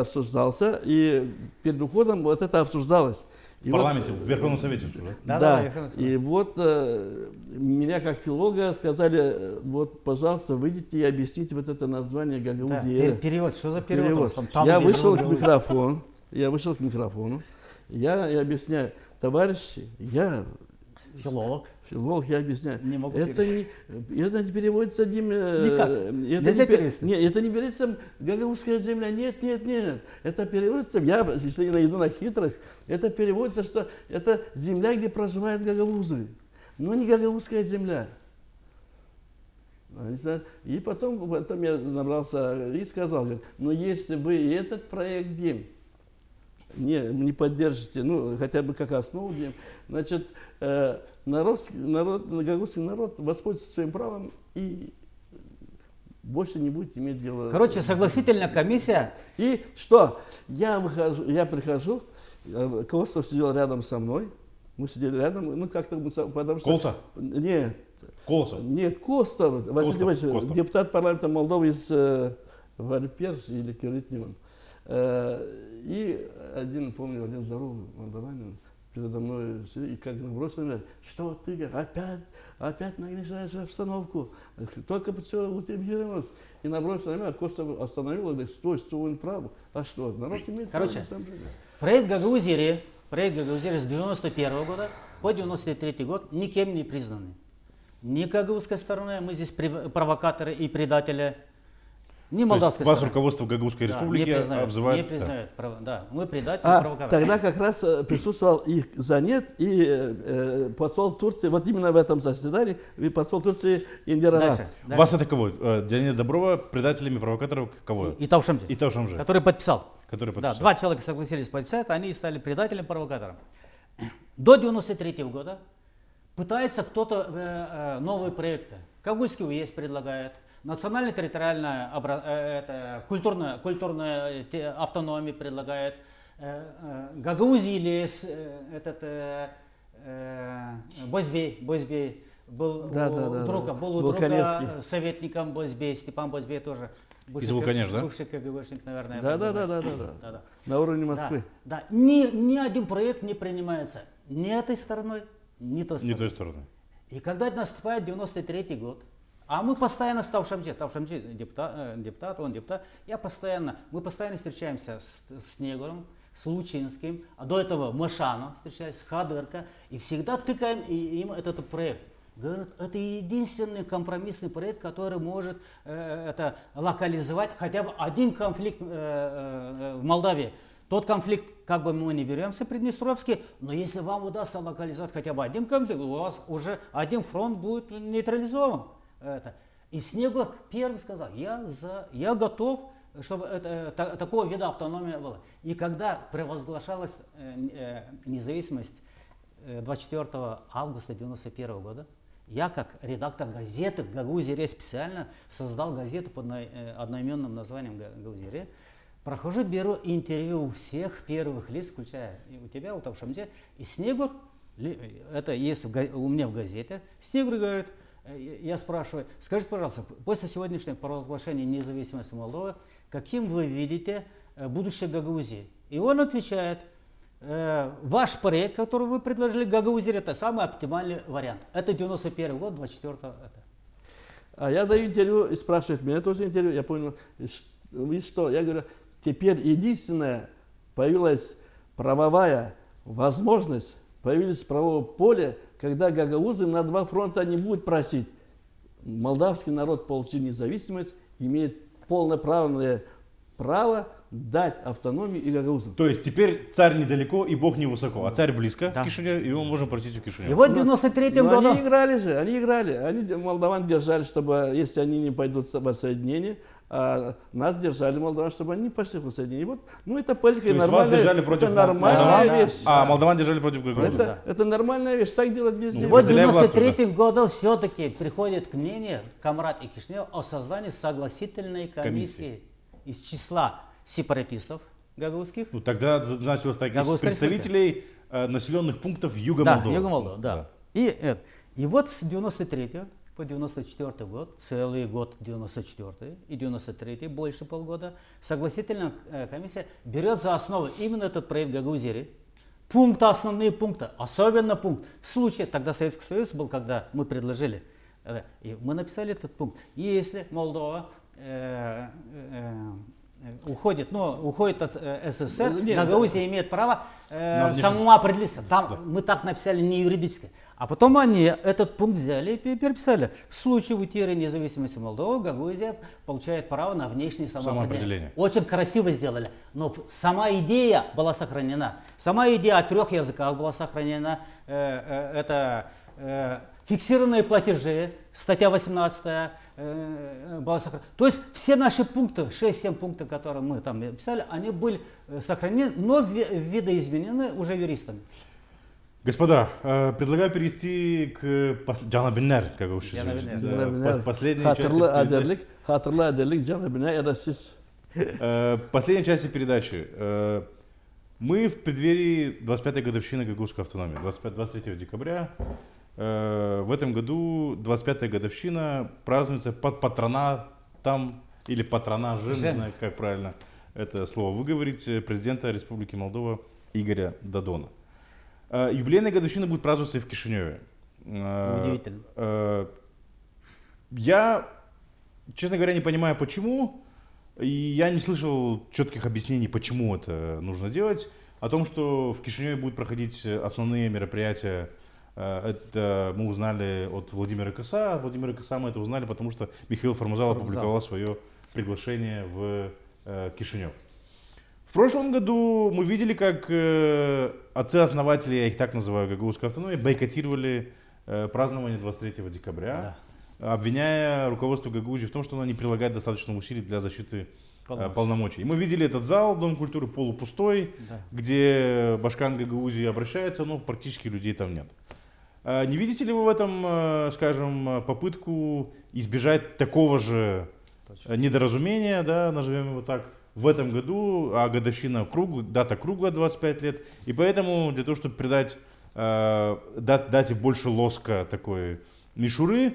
обсуждался, и перед уходом вот это обсуждалось. В парламенте, в Верховном Совете. Да, и вот меня как филолога сказали, вот, пожалуйста, выйдите и объясните вот это название Гагаузия. Перевод, что за перевод? Я вышел к микрофону, я и объясняю, товарищи, я филолог, я объясняю. Не могу это не переводится одним... Нельзя перевести. Нет, это не переводится гагаузская земля. Нет. Это переводится, если я иду на хитрость, это переводится, что это земля, где проживают гагаузы. Но не гагаузская земля. И потом я набрался и сказал, ну если вы этот проект не поддержите, ну хотя бы как основу, значит, гагаузский народ воспользуется своим правом и больше не будет иметь дела. Короче, согласительная комиссия. И что? Я прихожу, Костов сидел рядом со мной, мы сидели рядом, ну как-то, потому что... Колца? Нет. Колосов? Нет, Костов, Василий Иванович, депутат парламента Молдовы из Варперж или Кюритневан. И помню, один здоровый молдаванин передо мной, и как набросил меня, что ты опять нагнетаешь обстановку, только все утилизировалось. И набросил на меня, Костов остановил, и говорит, стой, он прав. А что, народ имеет право на самом деле. Проект Гагаузии с 91 года по 93 год никем не признанный. Ни гагаузской стороны, мы здесь провокаторы и предатели. Не молдавской вас стороны. Руководство Гагаузской республики обзывает... Не признает. Да, мы предатели, провокаторы. Тогда как раз присутствовал и Занет, и посол Турции, вот именно в этом заседании, и посол Турции Индира Рах. Вас это кого? Диана Доброва предателями, провокаторов кого? И Таушамджи. Который подписал. Да, 2 человека согласились подписать, они стали предателем, провокатором. До 93 года пытается кто-то новые проекты. Гагаузский уезд предлагает. Национально-территориальная культурная автономия предлагает, Гагаузий лес, Бозбей был у друга советником Бозбей, Степан Бозбей тоже. Из Вулканеж, да? Бывший КГБшник, наверное. Да. На уровне Москвы. Да. Ни один проект не принимается ни этой стороной, ни той стороной. И когда наступает 93 год, а мы постоянно с Таушамджи депутат, он депутат, мы постоянно встречаемся с Снегуром, с Лучинским, а до этого Мышанов встречались, с Хадырко, и всегда тыкаем им этот проект. Говорят, это единственный компромиссный проект, который может локализовать хотя бы один конфликт в Молдавии. Тот конфликт, как бы мы не беремся, Приднестровский, но если вам удастся локализовать хотя бы один конфликт, у вас уже один фронт будет нейтрализован. И Снегур первый сказал, я готов, чтобы такого вида автономия была. И когда провозглашалась независимость 24 августа 1991 года, я как редактор газеты «Гагаузия» специально создал газету под одноименным названием «Гагаузия». Прохожу, беру интервью у всех первых лиц, включая и у тебя, у Таушамджи, и Снегур, это есть у меня в газете, Снегур говорит, я спрашиваю, скажите, пожалуйста, после сегодняшнего провозглашения независимости Молдовы, каким вы видите будущее Гагаузии? И он отвечает, ваш проект, который вы предложили, Гагаузия, это самый оптимальный вариант. Это 91 год, 24-го. А я даю интервью и спрашивают меня тоже интервью, я понял, и что? Я говорю, теперь единственная появилась правовая возможность, появилось правовое поле, когда гагаузы на два фронта не будут просить. Молдавский народ получил независимость, имеет полноправное право дать автономию и гагаузам. То есть теперь царь недалеко и Бог невысоко, а царь близко в Кишиневе, и его можно просить в Кишиневе. И вот в 93-м году... Они играли же, они молдаван держали, чтобы, если они не пойдут в воссоединение, а нас держали молдаван, чтобы они не пошли в воссоединение. Вот, ну это политика нормальная, это нормальная вещь. А молдаван держали против гагаузов. Это нормальная вещь, так делать везде. И вот в 93-м году все-таки приходит к мнению Камрад и Кишинев о создании согласительной комиссии из числа сепаратистов гагаузских. Ну, тогда значилось так, из представителей населенных пунктов Юга Молдовы. Юга Молдовы, да. И вот с 93 по 94 год, целый год 94 и 93 больше полгода, согласительная комиссия берет за основу именно этот проект Гагаузии. Пункты, основные пункты, особенно пункт. В случае, тогда Советский Союз был, когда мы предложили, и мы написали этот пункт. Если Молдова уходит от СССР, Гагаузия имеет право самому определиться. Там мы так написали не юридически. А потом они этот пункт взяли и переписали. В случае утери независимости Молдовы, Гагаузия получает право на внешнее самоопределение. Очень красиво сделали. Но сама идея была сохранена. Сама идея о 3 языках была сохранена. Это фиксированные платежи, статья 18 была сохранена. То есть все наши пункты, 6-7 пунктов, которые мы там писали, они были сохранены, но видоизменены уже юристами. Господа, предлагаю перейти к Джанабинер, как вы последней части передачи. Мы в преддверии 25-й годовщины гагаузской автономии, 23 декабря. В этом году 25-я годовщина празднуется под патронатом или патронажем, не знаю, как правильно это слово выговорить, президента Республики Молдова Игоря Додона. Юбилейная годовщина будет праздноваться и в Кишиневе. Удивительно. Я, честно говоря, не понимаю, почему. И я не слышал четких объяснений, почему это нужно делать. О том, что в Кишиневе будут проходить основные мероприятия, это мы узнали от Владимира Коса. От Владимира Коса мы это узнали, потому что Михаил Формазал опубликовал свое приглашение в Кишинев. В прошлом году мы видели, как отцы-основатели, я их так называю, гагаузской автономии, бойкотировали празднование 23 декабря, обвиняя руководство Гагаузии в том, что оно не прилагает достаточно усилий для защиты полномочий. И мы видели этот зал, Дом культуры, полупустой, где Башкан Гагаузии обращается, но практически людей там нет. Не видите ли вы в этом, скажем, попытку избежать такого же недоразумения, да, назовем его так, в этом году, а годовщина дата круглая 25 лет, и поэтому для того, чтобы придать дате больше лоска такой мишуры,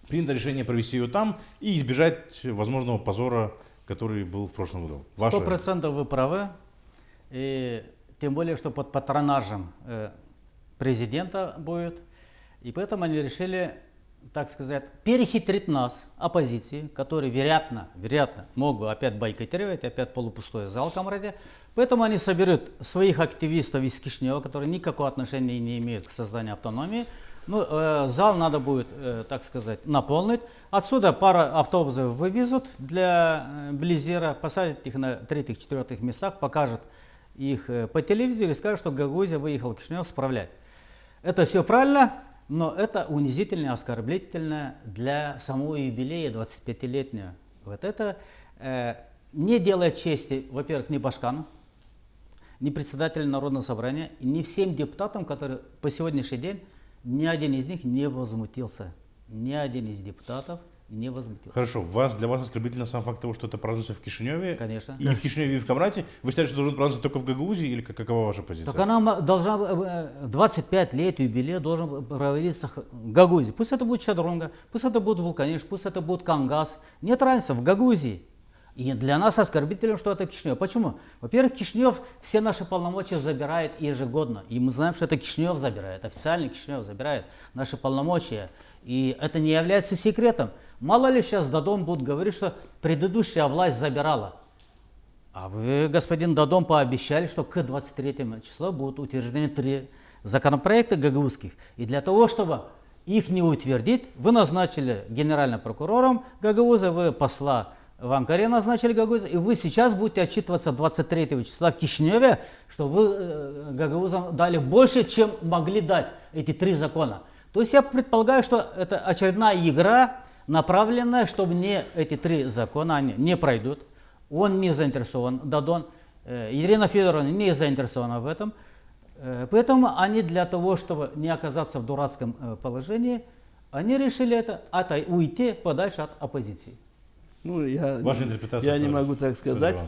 принято решение провести ее там и избежать возможного позора, который был в прошлом году. 100% вы правы, и тем более, что под патронажем президента будет, и поэтому они решили, так сказать, перехитрить нас, оппозиции, которые, вероятно, могут опять бойкотировать, опять полупустой зал Камраде. Поэтому они соберут своих активистов из Кишинева, которые никакого отношения не имеют к созданию автономии. Ну, зал надо будет, так сказать, наполнить. Отсюда пара автобусов вывезут для Близера, посадят их на 3-4 местах, покажут их по телевизору и скажут, что Гагаузия выехала в Кишинев справлять. Это все правильно. Но это унизительно, оскорбительно для самого юбилея 25-летнего. Вот это не делает чести, во-первых, ни Башкану, ни председателю Народного собрания, и ни всем депутатам, которые по сегодняшний день, ни один из них не возмутился. Ни один из депутатов не возмутился. Хорошо, для вас оскорбительно сам факт того, что это празднуется в Кишиневе? Конечно. И в Кишиневе, и в Камрате? Вы считаете, что должен праздноваться только в Гагаузии, или какова ваша позиция? Так она должна, 25 лет юбилей должен проводиться в Гагаузии. Пусть это будет Чадронга, пусть это будет Вулканиш, пусть это будет Кангас. Нет разницы, в Гагаузии. И для нас оскорбительно, что это Кишинев. Почему? Во-первых, Кишинев все наши полномочия забирает ежегодно. И мы знаем, что это Кишинев забирает, официально Кишинев забирает наши полномочия. И это не является секретом. Мало ли сейчас Додон будет говорить, что предыдущая власть забирала. А вы, господин Додон, пообещали, что к 23 числу будут утверждены 3 законопроекта гагаузских. И для того, чтобы их не утвердить, вы назначили генеральным прокурором Гагауза, вы посла в Анкаре назначили Гагауза, и вы сейчас будете отчитываться 23 числа в Кишиневе, что вы гагаузам дали больше, чем могли дать эти 3 закона. То есть я предполагаю, что это очередная игра, направленная, чтобы эти 3 закона они не пройдут. Он не заинтересован, Додон, Ирина Федоровна не заинтересована в этом. Поэтому они для того, чтобы не оказаться в дурацком положении, они решили уйти подальше от оппозиции. Ну, Ваша интерпретация? Я не могу так сказать.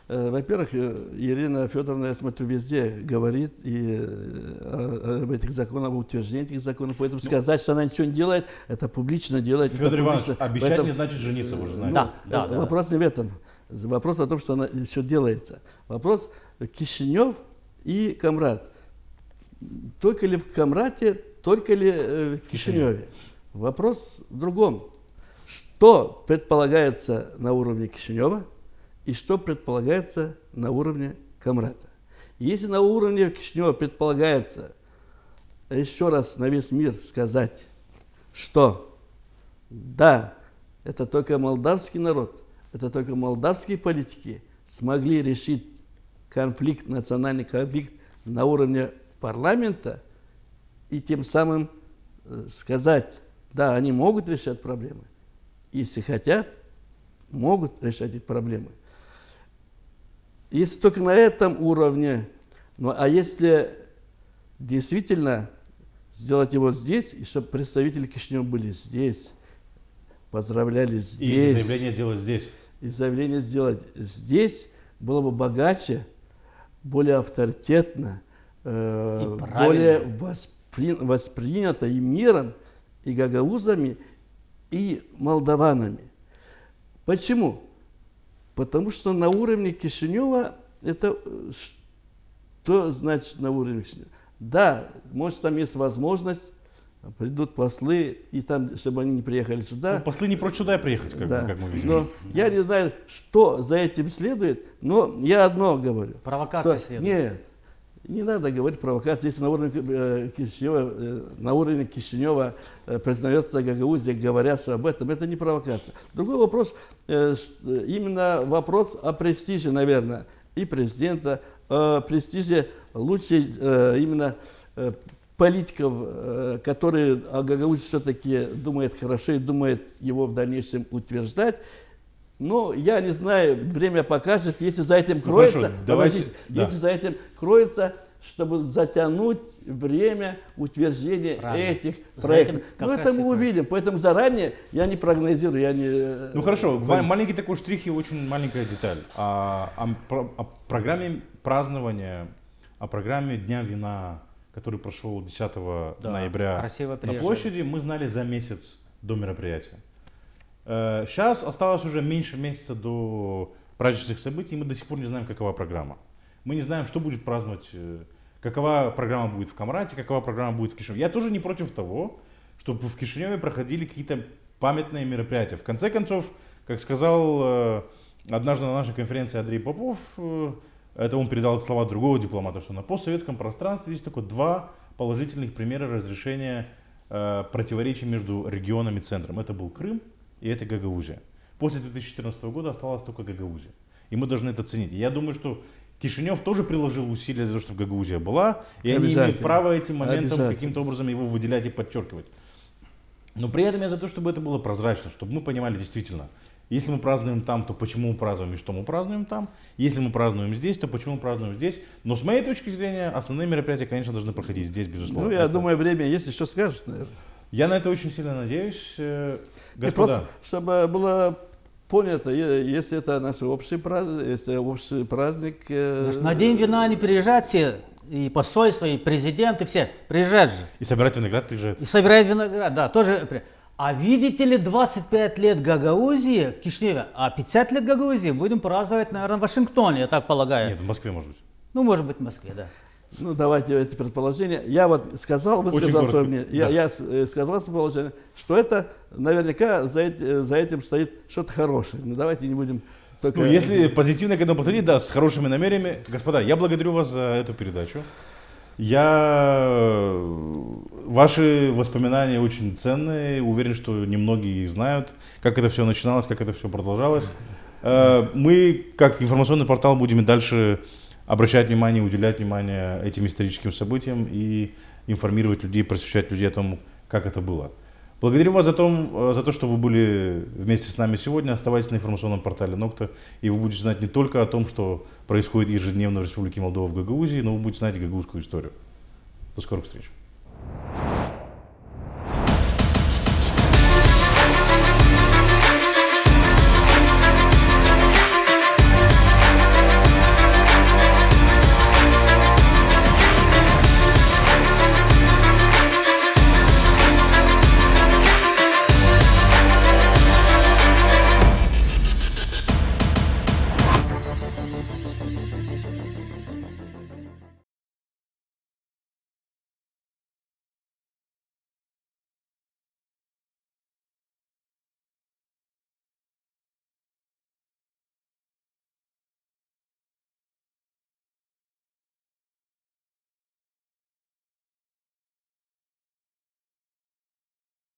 Во-первых, Ирина Федоровна, я смотрю, везде говорит и об этих законах, об утверждении этих законов. Поэтому сказать, что она ничего не делает, это публично делает. Федор Иванович, обещать не значит жениться, вы же знаете. Да. Вопрос не в этом. Вопрос о том, что она все делается. Вопрос Кишинев и Камрат. Только ли в Камрате, только ли в Кишиневе? Вопрос в другом. Что предполагается на уровне Кишинева и что предполагается на уровне Камрата? Если на уровне Кишинева предполагается, еще раз на весь мир сказать, что да, это только молдавский народ, это только молдавские политики смогли решить конфликт, национальный конфликт на уровне парламента и тем самым сказать, да, они могут решать проблемы. Если хотят, могут решать эти проблемы. Если только на этом уровне, а если действительно сделать его здесь, и чтобы представители Кишинева были здесь, поздравляли здесь. И заявление сделать здесь. И заявление сделать здесь было бы богаче, более авторитетно, более воспринято и миром, и гагаузами, и молдаванами. Почему? Потому что на уровне Кишинева, это что значит на уровне Кишинева? Да, может там есть возможность, придут послы, и там, чтобы они не приехали сюда. Ну, послы не прочь сюда приехать, как мы видим. Но я не знаю, что за этим следует, но я одно говорю. Провокация следует. Нет. Не надо говорить провокации, если на уровне Кишинева признается Гагаузия, говорят, что об этом, это не провокация. Другой вопрос, именно вопрос о престиже, наверное, и президента, о престиже лучших именно политиков, которые о Гагаузии все-таки думают хорошо и думают его в дальнейшем утверждать. Но я не знаю, время покажет, если за этим кроется, если за этим кроется, чтобы затянуть время утверждения этих проектов. Ну, это мы увидим, поэтому заранее я не прогнозирую. Ну хорошо, маленький такой штрих и очень маленькая деталь. О программе празднования, о программе Дня вина, который прошел 10 ноября на площади, мы знали за месяц до мероприятия. Сейчас осталось уже меньше месяца до праздничных событий, и мы до сих пор не знаем, какова программа. Мы не знаем, что будет праздновать, какова программа будет в Камрате, какова программа будет в Кишиневе. Я тоже не против того, чтобы в Кишиневе проходили какие-то памятные мероприятия. В конце концов, как сказал однажды на нашей конференции Андрей Попов, это он передал слова другого дипломата, что на постсоветском пространстве есть только 2 положительных примера разрешения противоречий между регионами и центром. Это был Крым и это Гагаузия. После 2014 года осталась только Гагаузия. И мы должны это ценить. Я думаю, что Кишинев тоже приложил усилия для того, чтобы Гагаузия была, и они имеют право этим моментом каким-то образом его выделять и подчеркивать. Но при этом я за то, чтобы это было прозрачно, чтобы мы понимали действительно, если мы празднуем там, то почему мы празднуем и что мы празднуем там. Если мы празднуем здесь, то почему мы празднуем здесь. Но с моей точки зрения, основные мероприятия, конечно, должны проходить здесь, безусловно. Ну, я думаю, время есть, еще скажешь, наверное. Я на это очень сильно надеюсь. И Господа, просто, чтобы было понято, если это наш общий праздник, если общий праздник... Значит, на День вина они приезжают все, и посольство, и президент, и все. Приезжают же. и собирать виноград приезжает. И собирают виноград, да, тоже. А видите ли, 25 лет Гагаузии в Кишиневе, а 50 лет Гагаузии будем праздновать, наверное, в Вашингтоне, я так полагаю. Нет, в Москве, может быть. Ну, может быть, в Москве, да. Ну, давайте эти предположения. Я вот сказал, Очень высказал коротко. свое мнение. Я сказал свое положение, что это наверняка за этим стоит что-то хорошее. Ну, давайте не будем только... Ну, если позитивно к этому подходить, да, с хорошими намерениями. Господа, я благодарю вас за эту передачу. Ваши воспоминания очень ценные. Уверен, что немногие их знают, как это все начиналось, как это все продолжалось. Мы, как информационный портал, будем и дальше обращать внимание, уделять внимание этим историческим событиям и информировать людей, просвещать людей о том, как это было. Благодарю вас за то, что вы были вместе с нами сегодня. Оставайтесь на информационном портале Нокта, и вы будете знать не только о том, что происходит ежедневно в Республике Молдова в Гагаузии, но вы будете знать и гагаузскую историю. До скорых встреч.